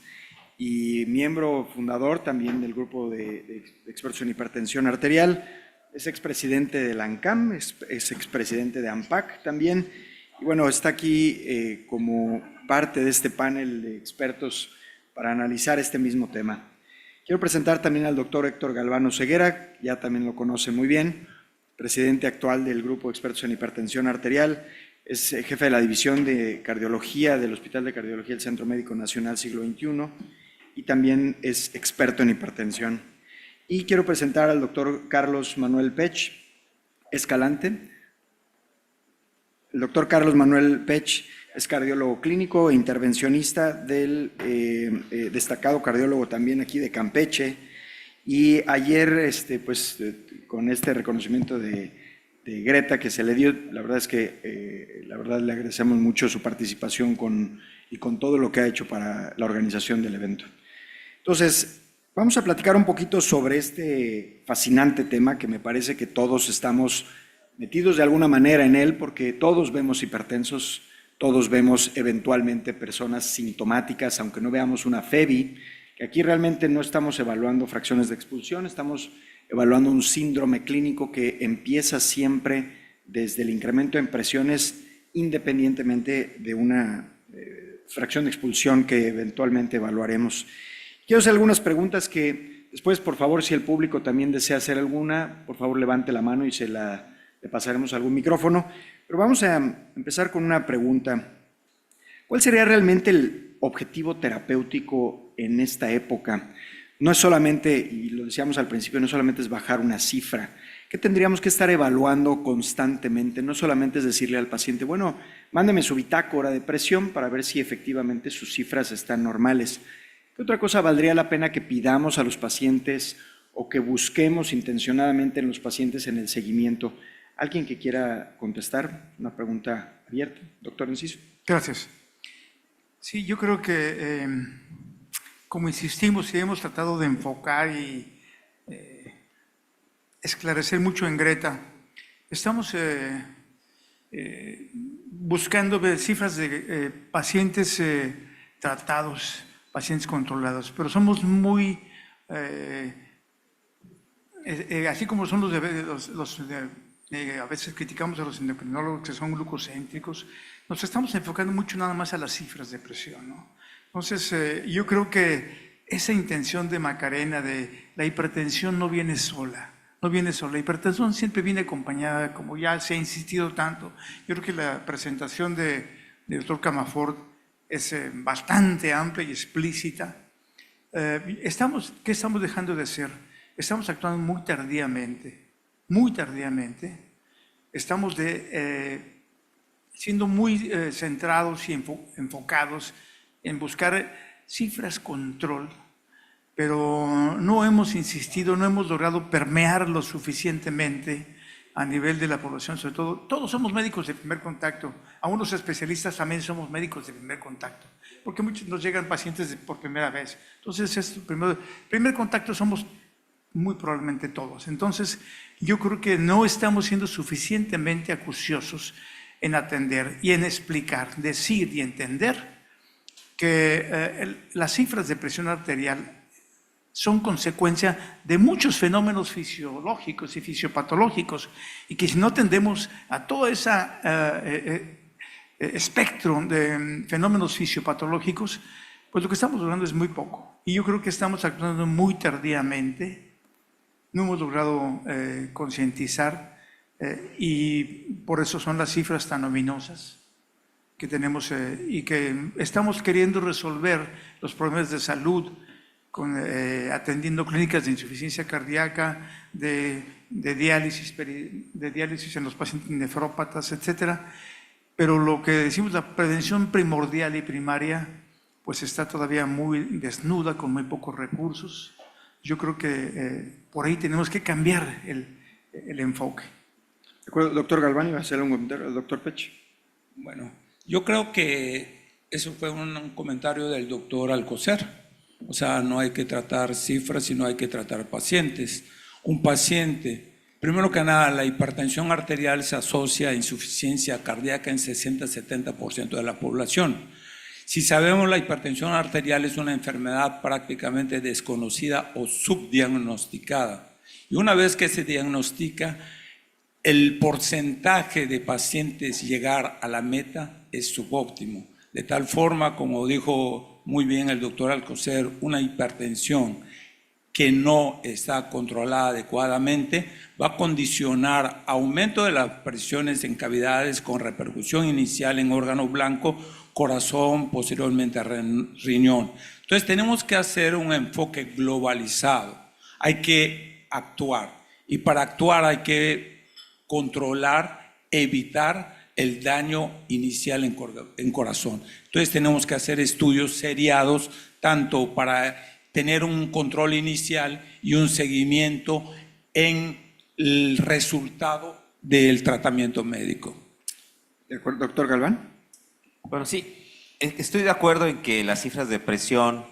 y miembro fundador también del grupo de expertos en hipertensión arterial. Es expresidente de la ANCAM, es expresidente de AMPAC también. Y bueno, está aquí como parte de este panel de expertos para analizar este mismo tema. Quiero presentar también al doctor Héctor Galvano Ceguera, ya también lo conoce muy bien, presidente actual del Grupo de Expertos en Hipertensión Arterial, es jefe de la División de Cardiología del Hospital de Cardiología del Centro Médico Nacional Siglo XXI y también es experto en hipertensión. Y quiero presentar al doctor Carlos Manuel Pech Escalante. El doctor Carlos Manuel Pech es cardiólogo clínico e intervencionista del destacado cardiólogo también aquí de Campeche. Y ayer, con este reconocimiento de Greta que se le dio, la verdad es que le agradecemos mucho su participación y con todo lo que ha hecho para la organización del evento. Entonces, vamos a platicar un poquito sobre este fascinante tema que me parece que todos estamos metidos de alguna manera en él, porque todos vemos hipertensos, todos vemos eventualmente personas sintomáticas, aunque no veamos una FEBI, que aquí realmente no estamos evaluando fracciones de expulsión, estamos evaluando un síndrome clínico que empieza siempre desde el incremento en presiones, independientemente de una fracción de expulsión que eventualmente evaluaremos. Quiero hacer algunas preguntas que después, por favor, si el público también desea hacer alguna, por favor levante la mano y le pasaremos algún micrófono, pero vamos a empezar con una pregunta. ¿Cuál sería realmente el objetivo terapéutico en esta época? No es solamente, y lo decíamos al principio, no solamente es bajar una cifra. ¿Qué tendríamos que estar evaluando constantemente? No solamente es decirle al paciente, bueno, mándeme su bitácora de presión para ver si efectivamente sus cifras están normales. ¿Qué otra cosa valdría la pena que pidamos a los pacientes o que busquemos intencionadamente en los pacientes en el seguimiento? ¿Alguien que quiera contestar? Una pregunta abierta. Doctor Enciso. Gracias. Sí, yo creo que, como insistimos y hemos tratado de enfocar y esclarecer mucho en Greta, estamos buscando ver cifras de pacientes tratados, pacientes controlados, pero somos muy así como son a veces criticamos a los endocrinólogos que son glucocéntricos, nos estamos enfocando mucho nada más a las cifras de presión, ¿no? Entonces, yo creo que esa intención de Macarena de la hipertensión no viene sola. No viene sola. La hipertensión siempre viene acompañada, como ya se ha insistido tanto. Yo creo que la presentación del doctor Camafort es bastante amplia y explícita. ¿Qué estamos dejando de hacer? Estamos actuando muy tardíamente, muy tardíamente. Estamos siendo muy centrados y enfocados en buscar cifras control, pero no hemos insistido, no hemos logrado permearlo suficientemente a nivel de la población, sobre todo. Todos somos médicos de primer contacto, aún los especialistas también somos médicos de primer contacto, porque muchos nos llegan pacientes por primera vez. Entonces, primer contacto somos muy probablemente todos. Entonces, yo creo que no estamos siendo suficientemente acuciosos en atender y en explicar, decir y entender que las cifras de presión arterial son consecuencia de muchos fenómenos fisiológicos y fisiopatológicos, y que si no atendemos a todo ese espectro de fenómenos fisiopatológicos, pues lo que estamos logrando es muy poco. Y yo creo que estamos actuando muy tardíamente, no hemos logrado concientizar, y por eso son las cifras tan ominosas que tenemos y que estamos queriendo resolver los problemas de salud atendiendo clínicas de insuficiencia cardíaca, de diálisis en los pacientes nefrópatas, etcétera. Pero lo que decimos, la prevención primordial y primaria, pues está todavía muy desnuda, con muy pocos recursos. Yo creo que por ahí tenemos que cambiar el enfoque. De acuerdo, doctor Galván, iba a hacer un comentario al doctor Pech. Bueno, yo creo que eso fue un comentario del doctor Alcocer. O sea, no hay que tratar cifras, sino hay que tratar pacientes. Un paciente, primero que nada, la hipertensión arterial se asocia a insuficiencia cardíaca en 60-70% de la población. Si sabemos, la hipertensión arterial es una enfermedad prácticamente desconocida o subdiagnosticada. Y una vez que se diagnostica, el porcentaje de pacientes llegar a la meta es subóptimo. De tal forma, como dijo muy bien el doctor Alcocer, una hipertensión que no está controlada adecuadamente va a condicionar aumento de las presiones en cavidades con repercusión inicial en órgano blanco, corazón, posteriormente riñón. Entonces tenemos que hacer un enfoque globalizado. Hay que actuar, y para actuar hay que controlar, evitar el daño inicial en corazón. Entonces tenemos que hacer estudios seriados, tanto para tener un control inicial y un seguimiento en el resultado del tratamiento médico. ¿De acuerdo, doctor Galván? Bueno, sí, estoy de acuerdo en que las cifras de presión,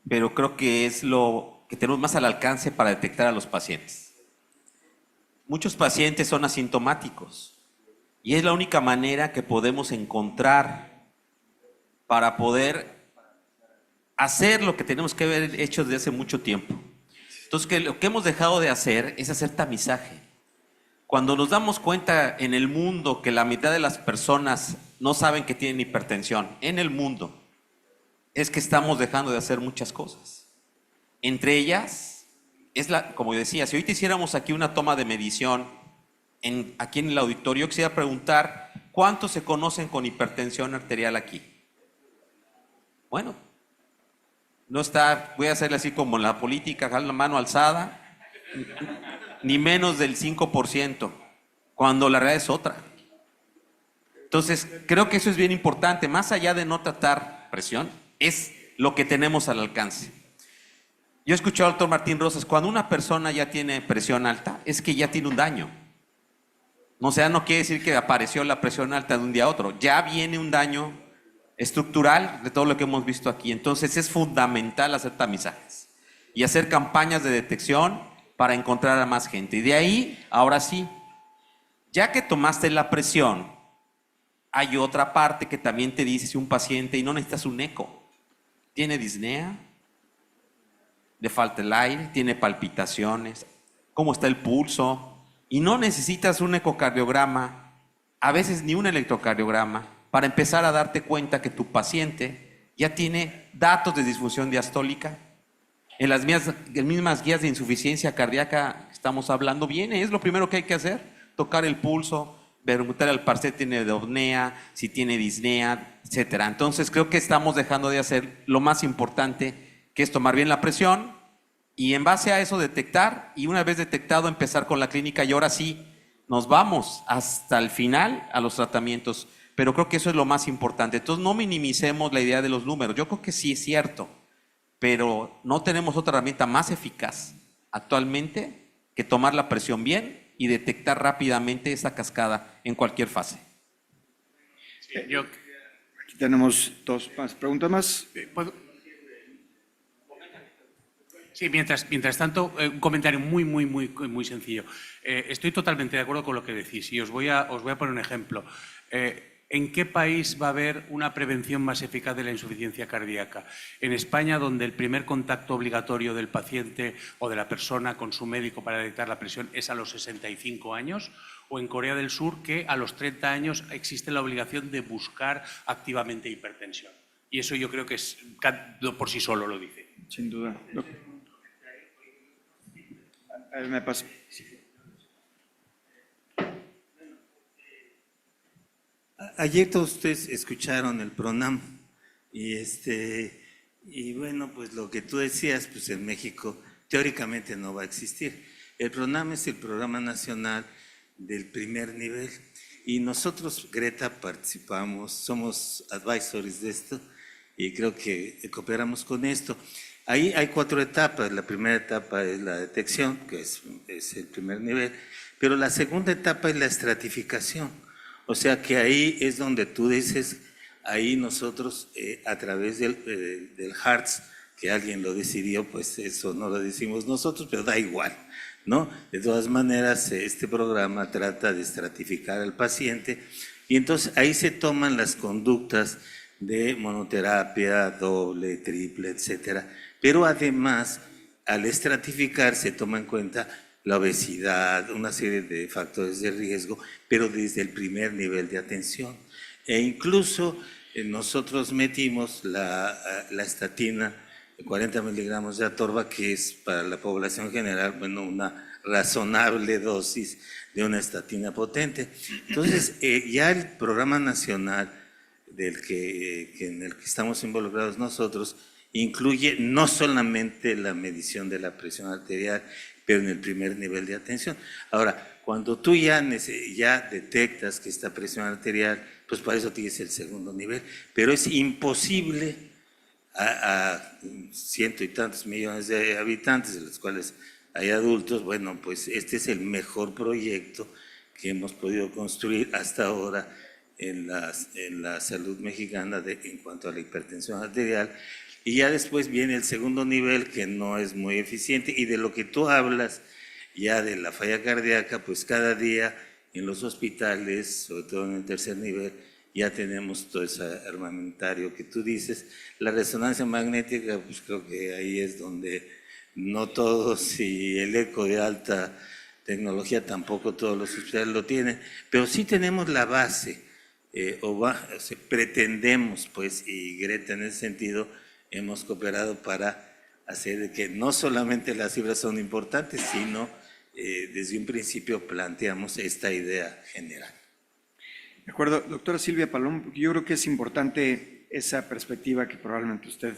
pero creo que es lo que tenemos más al alcance para detectar a los pacientes. Muchos pacientes son asintomáticos y es la única manera que podemos encontrar para poder hacer lo que tenemos que haber hecho desde hace mucho tiempo. Entonces, lo que hemos dejado de hacer es hacer tamizaje. Cuando nos damos cuenta en el mundo que la mitad de las personas no saben que tienen hipertensión, en el mundo, es que estamos dejando de hacer muchas cosas. Entre ellas, como decía, si hoy te hiciéramos aquí una toma de medición aquí en el auditorio, quisiera preguntar, ¿cuántos se conocen con hipertensión arterial aquí? Bueno, no está, voy a hacerle así como en la política, la mano alzada, ni menos del 5%, cuando la realidad es otra. Entonces, creo que eso es bien importante, más allá de no tratar presión, es lo que tenemos al alcance. Yo he escuchado al doctor Martín Rosas, cuando una persona ya tiene presión alta, es que ya tiene un daño. O sea, no quiere decir que apareció la presión alta de un día a otro, ya viene un daño estructural de todo lo que hemos visto aquí. Entonces es fundamental hacer tamizajes y hacer campañas de detección para encontrar a más gente. Y de ahí, ahora sí, ya que tomaste la presión, hay otra parte que también te dice si un paciente, y no necesitas un eco, tiene disnea, le falta el aire, tiene palpitaciones, cómo está el pulso, y no necesitas un ecocardiograma, a veces ni un electrocardiograma, para empezar a darte cuenta que tu paciente ya tiene datos de disfunción diastólica. En las mismas guías de insuficiencia cardíaca estamos hablando, viene, es lo primero que hay que hacer, tocar el pulso, preguntar al paciente si tiene apnea, si tiene disnea, etcétera. Entonces creo que estamos dejando de hacer lo más importante, que es tomar bien la presión y en base a eso detectar, y una vez detectado empezar con la clínica, y ahora sí nos vamos hasta el final a los tratamientos, pero creo que eso es lo más importante. Entonces no minimicemos la idea de los números, yo creo que sí es cierto, pero no tenemos otra herramienta más eficaz actualmente que tomar la presión bien y detectar rápidamente esa cascada en cualquier fase. Sí, yo, Aquí tenemos dos más preguntas más. ¿puedo? Sí, mientras tanto, un comentario muy sencillo. Estoy totalmente de acuerdo con lo que decís y os voy a poner un ejemplo. ¿En qué país va a haber una prevención más eficaz de la insuficiencia cardíaca? ¿En España, donde el primer contacto obligatorio del paciente o de la persona con su médico para detectar la presión es a los 65 años? ¿O en Corea del Sur, que a los 30 años existe la obligación de buscar activamente hipertensión? Y eso yo creo que es, por sí solo lo dice. Sin duda. Me pasa. Ayer todos ustedes escucharon el PRONAM y bueno, pues lo que tú decías, pues en México teóricamente no va a existir. El PRONAM es el Programa Nacional del Primer Nivel y nosotros, Greta, participamos, somos advisors de esto y creo que cooperamos con esto. Ahí hay 4 etapas. La primera etapa es la detección, que es el primer nivel, pero la segunda etapa es la estratificación. O sea que ahí es donde tú dices, ahí nosotros a través del HEARTS, que alguien lo decidió, pues eso no lo decimos nosotros, pero da igual, ¿no? De todas maneras, este programa trata de estratificar al paciente y entonces ahí se toman las conductas de monoterapia, doble, triple, etcétera. Pero además, al estratificar se toma en cuenta la obesidad, una serie de factores de riesgo, pero desde el primer nivel de atención. E incluso nosotros metimos la estatina, 40 miligramos de atorva, que es para la población general, bueno, una razonable dosis de una estatina potente. Entonces, ya el programa nacional en el que estamos involucrados nosotros, incluye no solamente la medición de la presión arterial, pero en el primer nivel de atención. Ahora, cuando tú ya detectas que esta presión arterial, pues para eso tienes el segundo nivel, pero es imposible a 100 y tantos millones de habitantes, de los cuales hay adultos. Bueno, pues este es el mejor proyecto que hemos podido construir hasta ahora en la salud mexicana en cuanto a la hipertensión arterial. Y ya después viene el segundo nivel, que no es muy eficiente, y de lo que tú hablas ya de la falla cardíaca, pues cada día en los hospitales, sobre todo en el tercer nivel, ya tenemos todo ese armamentario que tú dices. La resonancia magnética, pues creo que ahí es donde no todos, y el eco de alta tecnología tampoco todos los hospitales lo tienen, pero sí tenemos la base, pretendemos, pues, y Greta en ese sentido, hemos cooperado para hacer que no solamente las cifras son importantes, sino desde un principio planteamos esta idea general. De acuerdo, doctora Silvia Palom, yo creo que es importante esa perspectiva que probablemente usted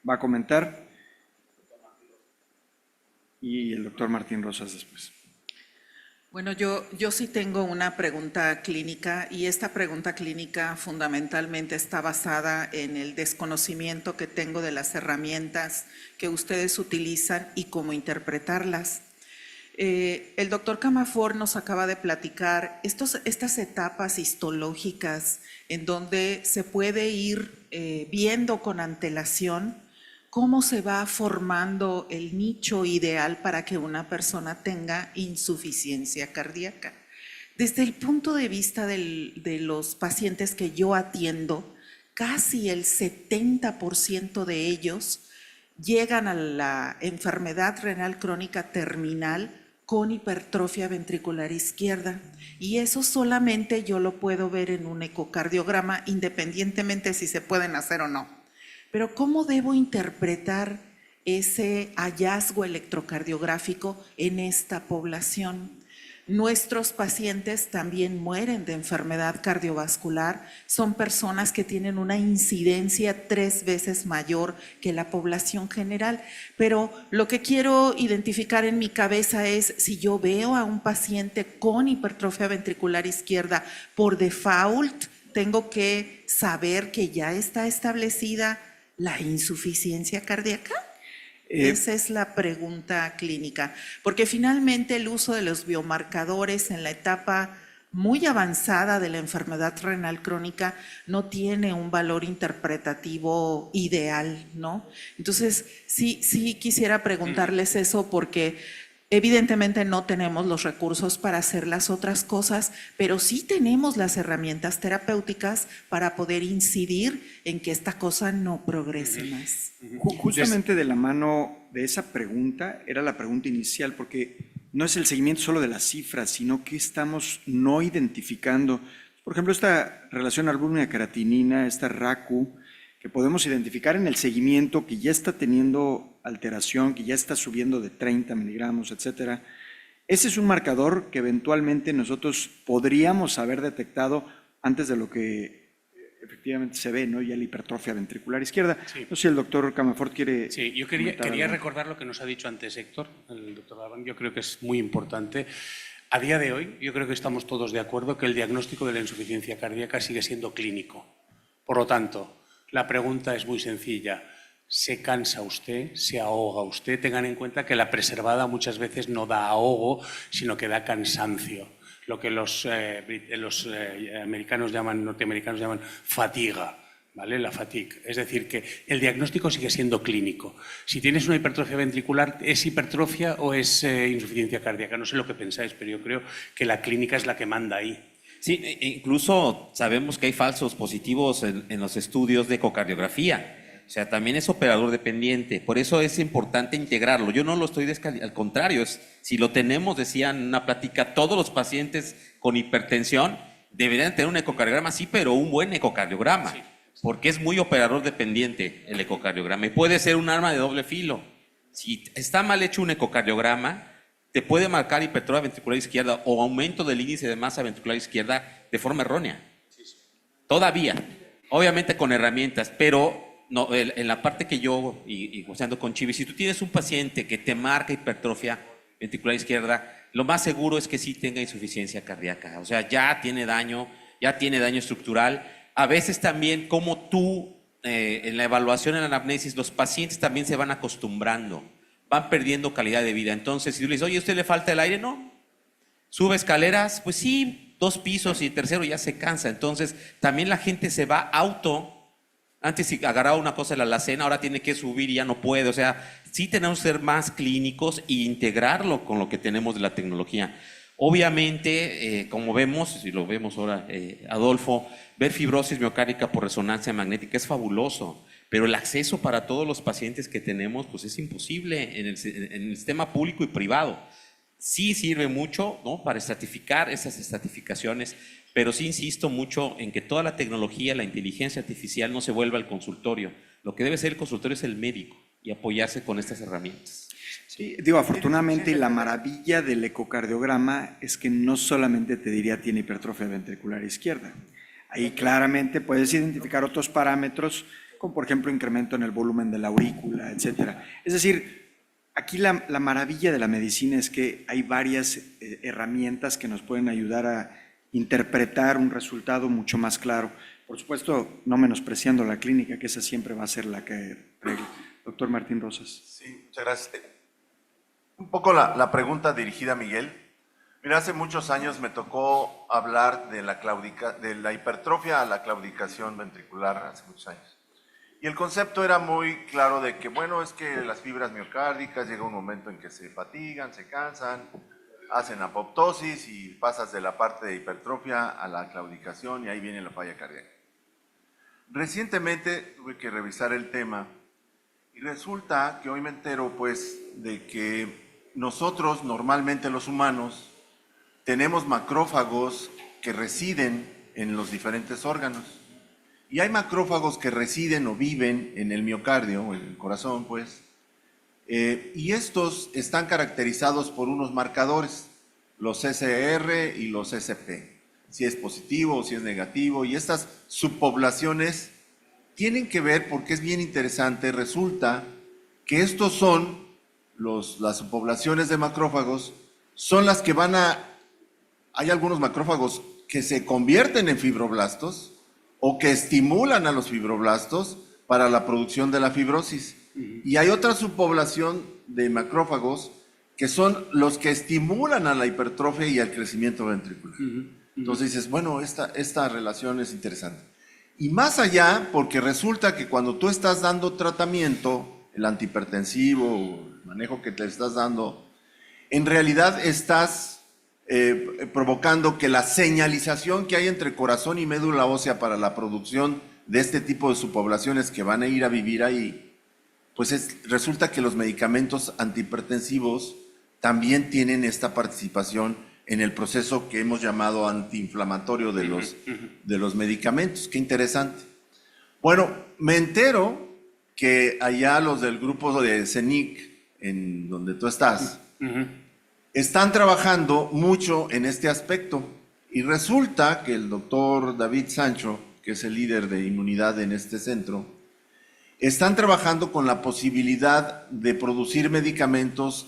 va a comentar y el doctor Martín Rosas después. Bueno, yo sí tengo una pregunta clínica y esta pregunta clínica fundamentalmente está basada en el desconocimiento que tengo de las herramientas que ustedes utilizan y cómo interpretarlas. El doctor Camafort nos acaba de platicar estas etapas histológicas en donde se puede ir viendo con antelación cómo se va formando el nicho ideal para que una persona tenga insuficiencia cardíaca. Desde el punto de vista de los pacientes que yo atiendo, casi el 70% de ellos llegan a la enfermedad renal crónica terminal con hipertrofia ventricular izquierda. Y eso solamente yo lo puedo ver en un ecocardiograma, independientemente si se pueden hacer o no. Pero ¿cómo debo interpretar ese hallazgo electrocardiográfico en esta población? Nuestros pacientes también mueren de enfermedad cardiovascular. Son personas que tienen una incidencia 3 veces mayor que la población general. Pero lo que quiero identificar en mi cabeza es si yo veo a un paciente con hipertrofia ventricular izquierda por default, tengo que saber que ya está establecida la insuficiencia cardíaca. Esa es la pregunta clínica, porque finalmente el uso de los biomarcadores en la etapa muy avanzada de la enfermedad renal crónica no tiene un valor interpretativo ideal, ¿no? Entonces, sí quisiera preguntarles eso porque evidentemente no tenemos los recursos para hacer las otras cosas, pero sí tenemos las herramientas terapéuticas para poder incidir en que esta cosa no progrese más. Justamente de la mano de esa pregunta era la pregunta inicial, porque no es el seguimiento solo de las cifras, sino que estamos no identificando. Por ejemplo, esta relación albúmina-creatinina, esta RACU, que podemos identificar en el seguimiento, que ya está teniendo alteración, que ya está subiendo de 30 miligramos, etcétera. Ese es un marcador que eventualmente nosotros podríamos haber detectado antes de lo que efectivamente se ve, ¿no? Ya la hipertrofia ventricular izquierda. Sí. No sé si el doctor Camafort quiere... Sí, yo quería recordar lo que nos ha dicho antes Héctor, el doctor Galván. Yo creo que es muy importante. A día de hoy, yo creo que estamos todos de acuerdo que el diagnóstico de la insuficiencia cardíaca sigue siendo clínico. Por lo tanto, la pregunta es muy sencilla. ¿Se cansa usted? ¿Se ahoga usted? Tengan en cuenta que la preservada muchas veces no da ahogo, sino que da cansancio. Lo que los norteamericanos llaman fatiga, ¿vale? La fatigue. Es decir, que el diagnóstico sigue siendo clínico. Si tienes una hipertrofia ventricular, ¿es hipertrofia o es insuficiencia cardíaca? No sé lo que pensáis, pero yo creo que la clínica es la que manda ahí. Sí, incluso sabemos que hay falsos positivos en los estudios de ecocardiografía. O sea, también es operador dependiente. Por eso es importante integrarlo. Yo no lo estoy al contrario. Si lo tenemos, decía en una plática, todos los pacientes con hipertensión deberían tener un ecocardiograma, sí, pero un buen ecocardiograma. Sí. Porque es muy operador dependiente el ecocardiograma. Y puede ser un arma de doble filo. Si está mal hecho un ecocardiograma, te puede marcar hipertrofia ventricular izquierda o aumento del índice de masa ventricular izquierda de forma errónea. Todavía, obviamente con herramientas, pero no, en la parte que yo, y gozando con Chivi, si tú tienes un paciente que te marca hipertrofia ventricular izquierda, lo más seguro es que sí tenga insuficiencia cardíaca. O sea, ya tiene daño estructural. A veces también, como tú, en la evaluación, en la anamnesis, los pacientes también se van acostumbrando, van perdiendo calidad de vida. Entonces, si tú le dices, oye, ¿a usted le falta el aire? No. ¿Sube escaleras? Pues sí, 2 pisos y el tercero ya se cansa. Entonces, también la gente se va antes si agarraba una cosa en la alacena, ahora tiene que subir y ya no puede. O sea, sí tenemos que ser más clínicos e integrarlo con lo que tenemos de la tecnología. Obviamente, como vemos, si lo vemos ahora, Adolfo, ver fibrosis miocárdica por resonancia magnética es fabuloso, pero el acceso para todos los pacientes que tenemos pues es imposible en el sistema público y privado. Sí sirve mucho, ¿no?, para estratificar esas estratificaciones, pero sí insisto mucho en que toda la tecnología, la inteligencia artificial no se vuelva al consultorio. Lo que debe ser el consultorio es el médico y apoyarse con estas herramientas. Sí, digo, afortunadamente la maravilla del ecocardiograma es que no solamente te diría tiene hipertrofia ventricular izquierda. Ahí claramente puedes identificar otros parámetros, como por ejemplo incremento en el volumen de la aurícula, etcétera. Es decir, aquí la maravilla de la medicina es que hay varias herramientas que nos pueden ayudar a interpretar un resultado mucho más claro. Por supuesto, no menospreciando la clínica, que esa siempre va a ser la que regle. Doctor Martín Rosas. Sí, muchas gracias. Un poco la pregunta dirigida a Miguel. Mira, hace muchos años me tocó hablar de la hipertrofia a la claudicación ventricular, hace muchos años. Y el concepto era muy claro de que, bueno, es que las fibras miocárdicas llega un momento en que se fatigan, se cansan, hacen apoptosis y pasas de la parte de hipertrofia a la claudicación y ahí viene la falla cardíaca. Recientemente tuve que revisar el tema y resulta que hoy me entero pues de que nosotros, normalmente los humanos, tenemos macrófagos que residen en los diferentes órganos. Y hay macrófagos que residen o viven en el miocardio, o en el corazón, pues. Y estos están caracterizados por unos marcadores, los SR y los SP, si es positivo o si es negativo. Y estas subpoblaciones tienen que ver, porque es bien interesante, resulta que estos son, las subpoblaciones de macrófagos, son las que van a... Hay algunos macrófagos que se convierten en fibroblastos o que estimulan a los fibroblastos para la producción de la fibrosis. Y hay otra subpoblación de macrófagos que son los que estimulan a la hipertrofia y al crecimiento ventricular. Entonces dices, bueno, esta relación es interesante. Y más allá, porque resulta que cuando tú estás dando tratamiento, el antihipertensivo, el manejo que te estás dando, en realidad estás provocando que la señalización que hay entre corazón y médula ósea para la producción de este tipo de subpoblaciones que van a ir a vivir ahí, pues resulta que los medicamentos antihipertensivos también tienen esta participación en el proceso que hemos llamado antiinflamatorio de los medicamentos. Qué interesante. Bueno, me entero que allá los del grupo de CENIC, en donde tú estás, están trabajando mucho en este aspecto. Y resulta que el doctor David Sancho, que es el líder de inmunidad en este centro, están trabajando con la posibilidad de producir medicamentos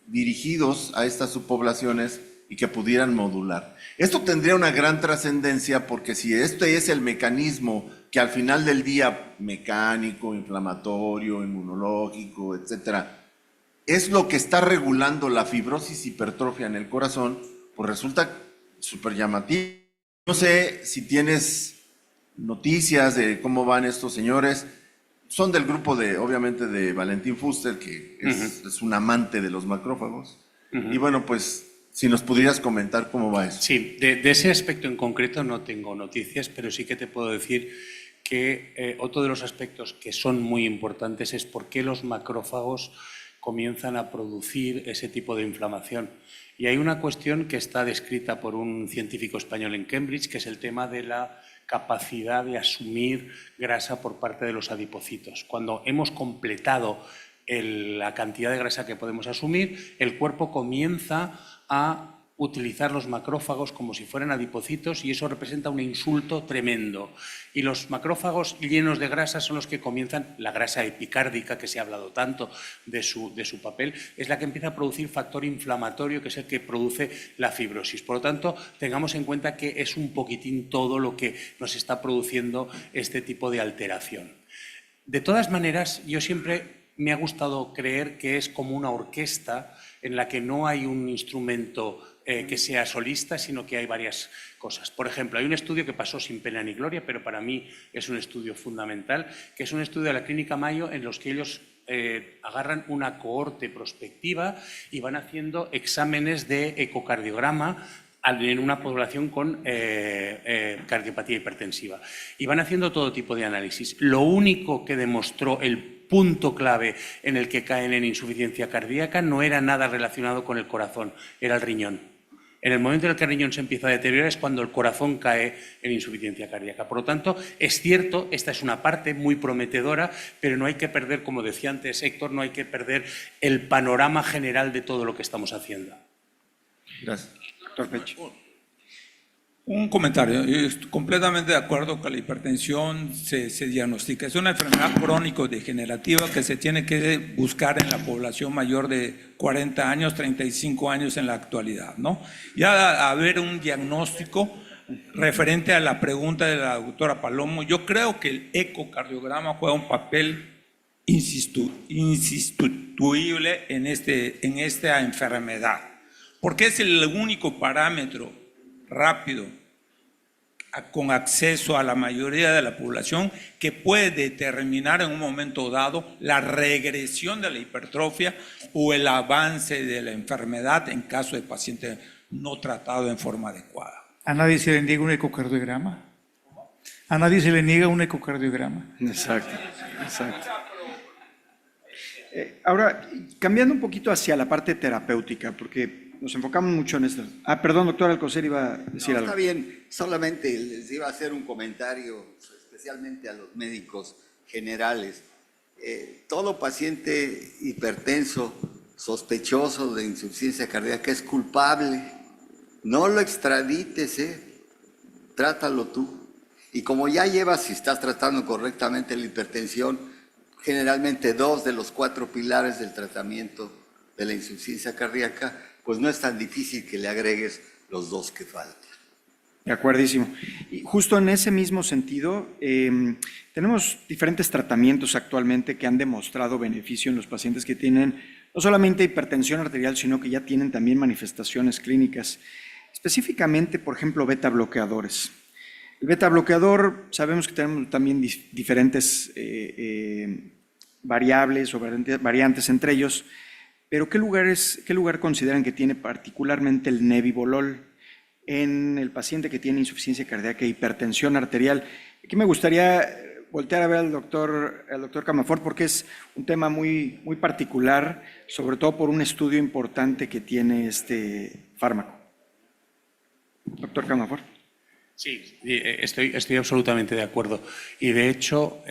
dirigidos a estas subpoblaciones y que pudieran modular. Esto tendría una gran trascendencia, porque si este es el mecanismo que al final del día, mecánico, inflamatorio, inmunológico, etcétera, es lo que está regulando la fibrosis hipertrofia en el corazón, pues resulta súper llamativo. No sé si tienes noticias de cómo van estos señores. Son del grupo obviamente, de Valentín Fuster, que es un amante de los macrófagos. Y bueno, pues, si nos pudieras comentar cómo va eso. Sí, de ese aspecto en concreto no tengo noticias, pero sí que te puedo decir que otro de los aspectos que son muy importantes es por qué los macrófagos comienzan a producir ese tipo de inflamación. Y hay una cuestión que está descrita por un científico español en Cambridge, que es el tema de la capacidad de asumir grasa por parte de los adipocitos. Cuando hemos completado la cantidad de grasa que podemos asumir, el cuerpo comienza a utilizar los macrófagos como si fueran adipocitos, y eso representa un insulto tremendo. Y los macrófagos llenos de grasa son los que comienzan, la grasa epicárdica, que se ha hablado tanto de su papel, es la que empieza a producir factor inflamatorio, que es el que produce la fibrosis. Por lo tanto, tengamos en cuenta que es un poquitín todo lo que nos está produciendo este tipo de alteración. De todas maneras, yo siempre me ha gustado creer que es como una orquesta en la que no hay un instrumento que sea solista, sino que hay varias cosas. Por ejemplo, hay un estudio que pasó sin pena ni gloria, pero para mí es un estudio fundamental, que es un estudio de la Clínica Mayo, en los que ellos agarran una cohorte prospectiva y van haciendo exámenes de ecocardiograma en una población con cardiopatía hipertensiva. Y van haciendo todo tipo de análisis. Lo único que demostró el punto clave en el que caen en insuficiencia cardíaca no era nada relacionado con el corazón, era el riñón. En el momento en el que el riñón se empieza a deteriorar es cuando el corazón cae en insuficiencia cardíaca. Por lo tanto, es cierto, esta es una parte muy prometedora, pero no hay que perder, como decía antes Héctor, no hay que perder el panorama general de todo lo que estamos haciendo. Gracias. Doctor Pech. Un comentario. Yo estoy completamente de acuerdo que la hipertensión se diagnostica. Es una enfermedad crónico-degenerativa que se tiene que buscar en la población mayor de 40 años, 35 años en la actualidad, ¿no? Ya haber un diagnóstico referente a la pregunta de la doctora Palomo, yo creo que el ecocardiograma juega un papel insustituible en esta enfermedad, porque es el único parámetro rápido, con acceso a la mayoría de la población, que puede determinar en un momento dado la regresión de la hipertrofia o el avance de la enfermedad en caso de paciente no tratado en forma adecuada. ¿A nadie se le niega un ecocardiograma? ¿A nadie se le niega un ecocardiograma? Exacto, exacto. Ahora, cambiando un poquito hacia la parte terapéutica, porque nos enfocamos mucho en esto. Perdón, doctor Alcocer, iba a decir No, algo. está bien, solamente les iba a hacer un comentario, especialmente a los médicos generales. Todo paciente hipertenso, sospechoso de insuficiencia cardíaca es culpable. No lo extradites, trátalo tú. Y como ya llevas, si estás tratando correctamente la hipertensión, generalmente 2 de los 4 pilares del tratamiento de la insuficiencia cardíaca, pues no es tan difícil que le agregues los 2 que faltan. De acuerdísimo. Y justo en ese mismo sentido, tenemos diferentes tratamientos actualmente que han demostrado beneficio en los pacientes que tienen no solamente hipertensión arterial, sino que ya tienen también manifestaciones clínicas. Específicamente, por ejemplo, beta bloqueadores. El beta bloqueador, sabemos que tenemos también diferentes variables o variantes entre ellos, pero ¿qué lugar consideran que tiene particularmente el nebivolol en el paciente que tiene insuficiencia cardíaca e hipertensión arterial? Aquí me gustaría voltear a ver al doctor Camafort, porque es un tema muy particular, sobre todo por un estudio importante que tiene este fármaco. Doctor Camafort. Sí, estoy absolutamente de acuerdo. Y de hecho,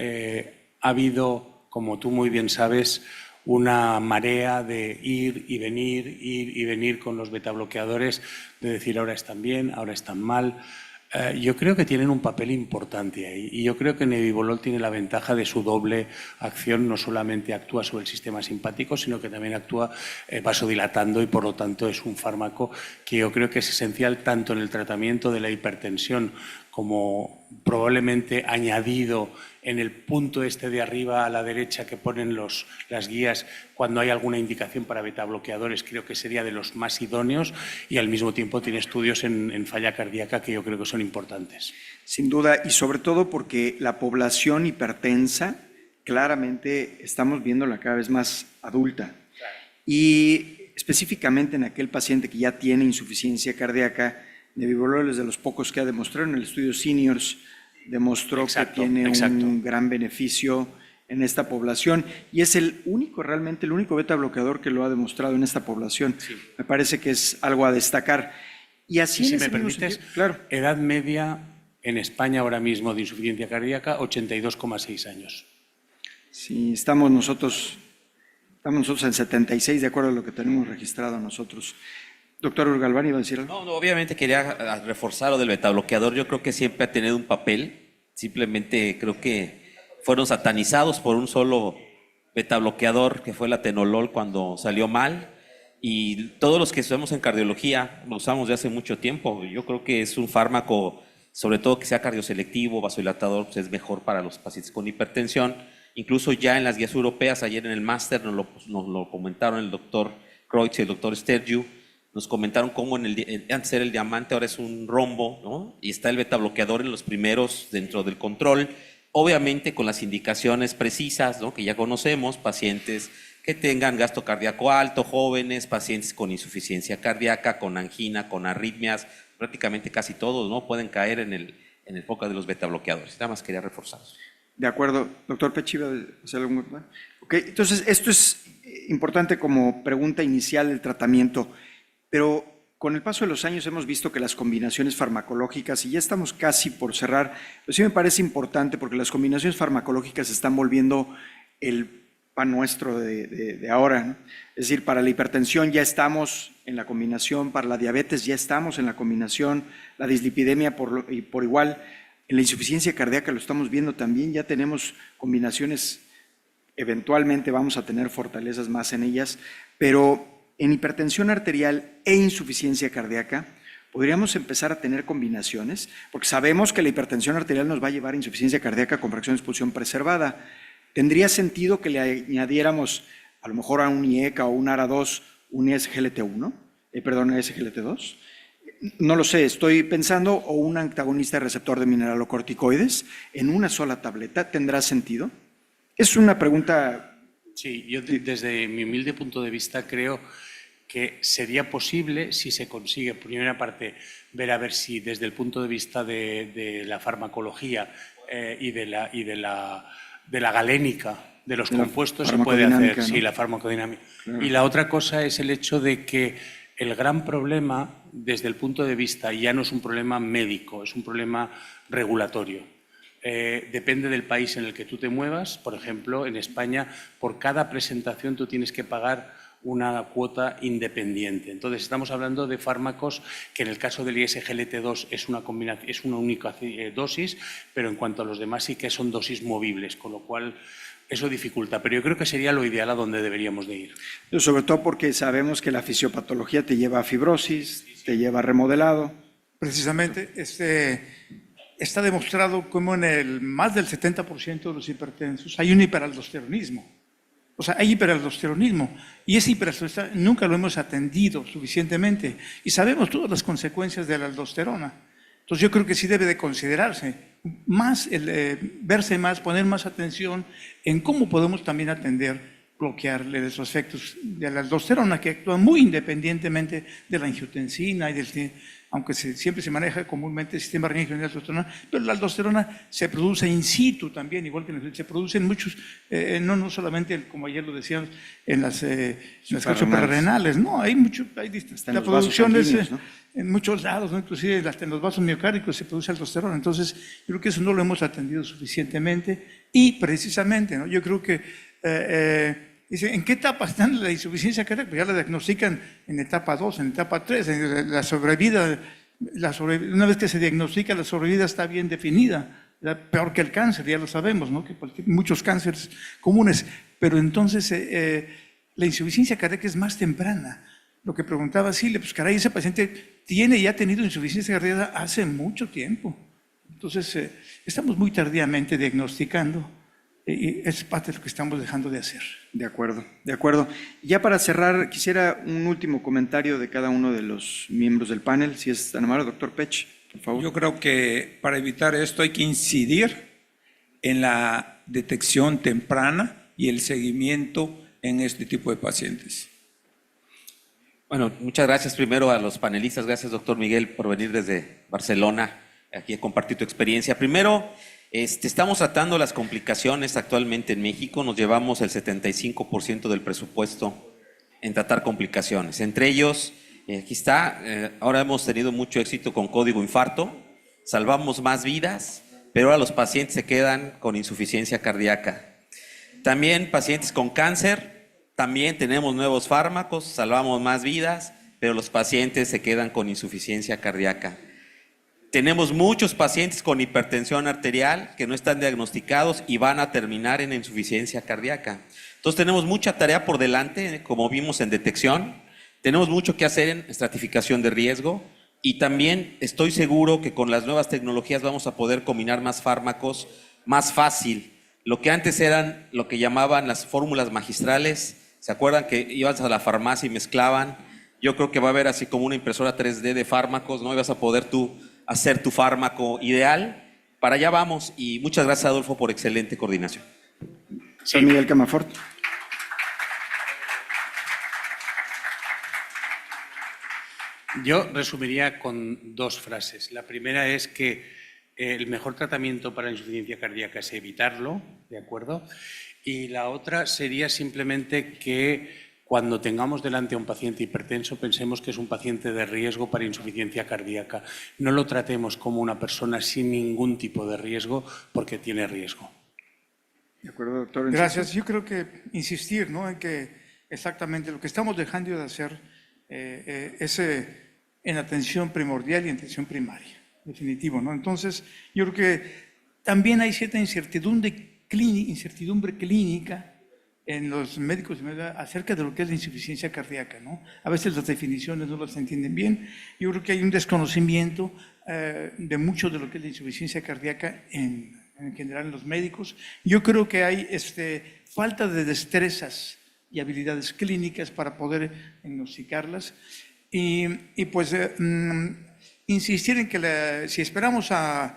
ha habido, como tú muy bien sabes, una marea de ir y venir con los betabloqueadores, de decir ahora están bien, ahora están mal. Yo creo que tienen un papel importante ahí y yo creo que nebivolol tiene la ventaja de su doble acción, no solamente actúa sobre el sistema simpático, sino que también actúa vasodilatando y por lo tanto es un fármaco que yo creo que es esencial tanto en el tratamiento de la hipertensión como probablemente añadido en el punto este de arriba a la derecha que ponen las guías cuando hay alguna indicación para betabloqueadores, creo que sería de los más idóneos y al mismo tiempo tiene estudios en falla cardíaca que yo creo que son importantes. Sin duda, y sobre todo porque la población hipertensa claramente estamos viéndola cada vez más adulta. Y específicamente en aquel paciente que ya tiene insuficiencia cardíaca, nebivolol es de los pocos que ha demostrado en el estudio Seniors, demostró que tiene un gran beneficio en esta población y es realmente el único beta bloqueador que lo ha demostrado en esta población. Sí. Me parece que es algo a destacar. Y así, si me permites, claro. Edad media en España ahora mismo de insuficiencia cardíaca, 82,6 años. Sí, estamos nosotros en 76, de acuerdo a lo que tenemos registrado nosotros. Doctor Urgalván, ¿iba a decir algo? No, obviamente quería reforzar lo del betabloqueador. Yo creo que siempre ha tenido un papel. Simplemente creo que fueron satanizados por un solo betabloqueador, que fue el atenolol, cuando salió mal. Y todos los que estamos en cardiología lo usamos de hace mucho tiempo. Yo creo que es un fármaco, sobre todo que sea cardioselectivo, vasodilatador, pues es mejor para los pacientes con hipertensión. Incluso ya en las guías europeas, ayer en el máster nos lo comentaron el doctor Kreutz y el doctor Stergiou. Nos comentaron cómo antes era el diamante, ahora es un rombo, ¿no? Y está el betabloqueador en los primeros dentro del control, obviamente con las indicaciones precisas, ¿no? Que ya conocemos, pacientes que tengan gasto cardíaco alto, jóvenes, pacientes con insuficiencia cardíaca, con angina, con arritmias, prácticamente casi todos, ¿no? Pueden caer en el foco de los betabloqueadores. Nada más quería reforzar. De acuerdo. Doctor Pech, ¿iba a hacer algún comentario? Ok, entonces esto es importante como pregunta inicial del tratamiento. Pero con el paso de los años hemos visto que las combinaciones farmacológicas, y ya estamos casi por cerrar, pero sí me parece importante porque las combinaciones farmacológicas se están volviendo el pan nuestro de ahora, ¿no? Es decir, para la hipertensión ya estamos en la combinación, para la diabetes ya estamos en la combinación, la dislipidemia por igual, en la insuficiencia cardíaca lo estamos viendo también, ya tenemos combinaciones, eventualmente vamos a tener fortalezas más en ellas, pero en hipertensión arterial e insuficiencia cardíaca, podríamos empezar a tener combinaciones, porque sabemos que la hipertensión arterial nos va a llevar a insuficiencia cardíaca con fracción de expulsión preservada. ¿Tendría sentido que le añadiéramos a lo mejor a un IECA o un ARA2 un SGLT1? SGLT2? No lo sé, estoy pensando, o un antagonista receptor de mineralocorticoides en una sola tableta, ¿tendrá sentido? Es una pregunta. Sí, yo desde mi humilde punto de vista creo que sería posible si se consigue, por primera parte, ver a ver si desde el punto de vista de la farmacología y de la galénica de los De la compuestos se puede hacer, farmacodinámica, sí, ¿no? la farmacodinámica. Claro. Y la otra cosa es el hecho de que el gran problema, desde el punto de vista, ya no es un problema médico, es un problema regulatorio. Depende del país en el que tú te muevas. Por ejemplo, en España, por cada presentación tú tienes que pagar una cuota independiente. Entonces, estamos hablando de fármacos que en el caso del ISGLT2 es una única dosis, pero en cuanto a los demás sí que son dosis movibles, con lo cual eso dificulta. Pero yo creo que sería lo ideal a donde deberíamos de ir. Sobre todo porque sabemos que la fisiopatología te lleva a fibrosis, te lleva a remodelado. Precisamente, está demostrado como en el más del 70% de los hipertensos hay un hiperaldosteronismo. O sea, hay hiperaldosteronismo y ese hiperaldosteronismo nunca lo hemos atendido suficientemente y sabemos todas las consecuencias de la aldosterona. Entonces yo creo que sí debe de considerarse más, verse más, poner más atención en cómo podemos también atender, bloquearle los efectos de la aldosterona que actúan muy independientemente de la angiotensina y del, aunque siempre se maneja comúnmente el sistema renina de aldosterona, pero la aldosterona se produce in situ también, igual que se produce en muchos, no solamente, como ayer lo decíamos, en las suprarrenales, no, hay mucho, la producción es ¿no? En muchos lados, ¿no? Inclusive hasta en los vasos miocárdicos se produce aldosterona, entonces yo creo que eso no lo hemos atendido suficientemente y precisamente, ¿no? Yo creo que dice, ¿en qué etapa está la insuficiencia cardíaca? Pues ya la diagnostican en etapa 2, en etapa 3, en la sobrevida, una vez que se diagnostica, la sobrevida está bien definida, peor que el cáncer, ya lo sabemos, ¿no? Que muchos cánceres comunes, pero entonces la insuficiencia cardíaca es más temprana. Lo que preguntaba Silvia, pues caray, ese paciente tiene y ha tenido insuficiencia cardíaca hace mucho tiempo. Entonces, estamos muy tardíamente diagnosticando. Y es parte de lo que estamos dejando de hacer. De acuerdo, de acuerdo. Ya para cerrar, quisiera un último comentario de cada uno de los miembros del panel, si es tan amable, doctor Pech, por favor. Yo creo que para evitar esto hay que incidir en la detección temprana y el seguimiento en este tipo de pacientes. Bueno, muchas gracias primero a los panelistas. Gracias, doctor Miguel, por venir desde Barcelona aquí a compartir tu experiencia. Primero, estamos tratando las complicaciones actualmente en México. Nos llevamos el 75% del presupuesto en tratar complicaciones. Entre ellos, aquí está, ahora hemos tenido mucho éxito con código infarto. Salvamos más vidas, pero ahora los pacientes se quedan con insuficiencia cardíaca. También pacientes con cáncer. También tenemos nuevos fármacos, salvamos más vidas, pero los pacientes se quedan con insuficiencia cardíaca. Tenemos muchos pacientes con hipertensión arterial que no están diagnosticados y van a terminar en insuficiencia cardíaca. Entonces tenemos mucha tarea por delante, como vimos en detección. Tenemos mucho que hacer en estratificación de riesgo y también estoy seguro que con las nuevas tecnologías vamos a poder combinar más fármacos más fácil. Lo que antes eran lo que llamaban las fórmulas magistrales. ¿Se acuerdan que ibas a la farmacia y mezclaban? Yo creo que va a haber así como una impresora 3D de fármacos, ¿no? Y vas a poder tú hacer tu fármaco ideal. Para allá vamos y muchas gracias, Adolfo, por excelente coordinación. Sí. Miguel Camafort. Yo resumiría con dos frases. La primera es que el mejor tratamiento para la insuficiencia cardíaca es evitarlo, ¿de acuerdo? Y la otra sería simplemente que cuando tengamos delante a un paciente hipertenso pensemos que es un paciente de riesgo para insuficiencia cardíaca. No lo tratemos como una persona sin ningún tipo de riesgo porque tiene riesgo. De acuerdo, doctor. Gracias. Yo creo que insistir, ¿no? En que exactamente lo que estamos dejando de hacer es en atención primordial y en atención primaria, definitivo, ¿no? Entonces, yo creo que también hay cierta incertidumbre clínica en los médicos acerca de lo que es la insuficiencia cardíaca, ¿no? A veces las definiciones no las entienden bien. Yo creo que hay un desconocimiento de mucho de lo que es la insuficiencia cardíaca en general en los médicos. Yo creo que hay falta de destrezas y habilidades clínicas para poder diagnosticarlas y pues insistir en que si esperamos a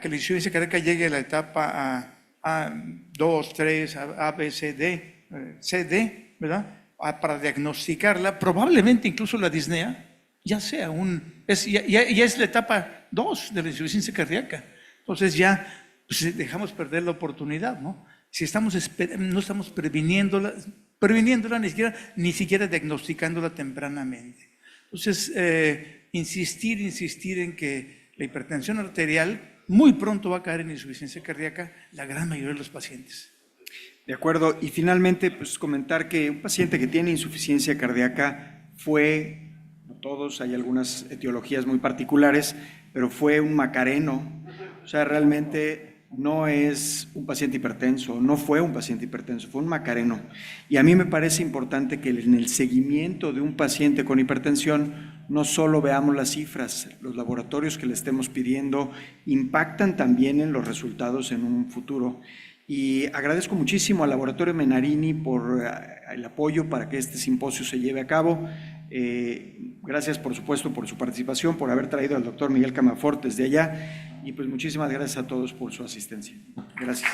que la insuficiencia cardíaca llegue a la etapa A2, 3, A, B, C, D, ¿verdad? Para diagnosticarla, probablemente incluso la disnea ya sea ya es la etapa 2 de la insuficiencia cardíaca. Entonces ya pues, dejamos perder la oportunidad, ¿no? si no estamos previniéndola, ni siquiera diagnosticándola tempranamente. Entonces, insistir en que la hipertensión arterial muy pronto va a caer en insuficiencia cardíaca la gran mayoría de los pacientes. De acuerdo. Y finalmente, pues comentar que un paciente que tiene insuficiencia cardíaca fue, no todos, hay algunas etiologías muy particulares, pero fue un macareno. O sea, realmente no es un paciente hipertenso, no fue un paciente hipertenso, fue un macareno. Y a mí me parece importante que en el seguimiento de un paciente con hipertensión no solo veamos las cifras, los laboratorios que le estemos pidiendo impactan también en los resultados en un futuro. Y agradezco muchísimo al Laboratorio Menarini por el apoyo para que este simposio se lleve a cabo. Gracias, por supuesto, por su participación, por haber traído al doctor Miguel Camafort desde allá, y pues muchísimas gracias a todos por su asistencia. Gracias.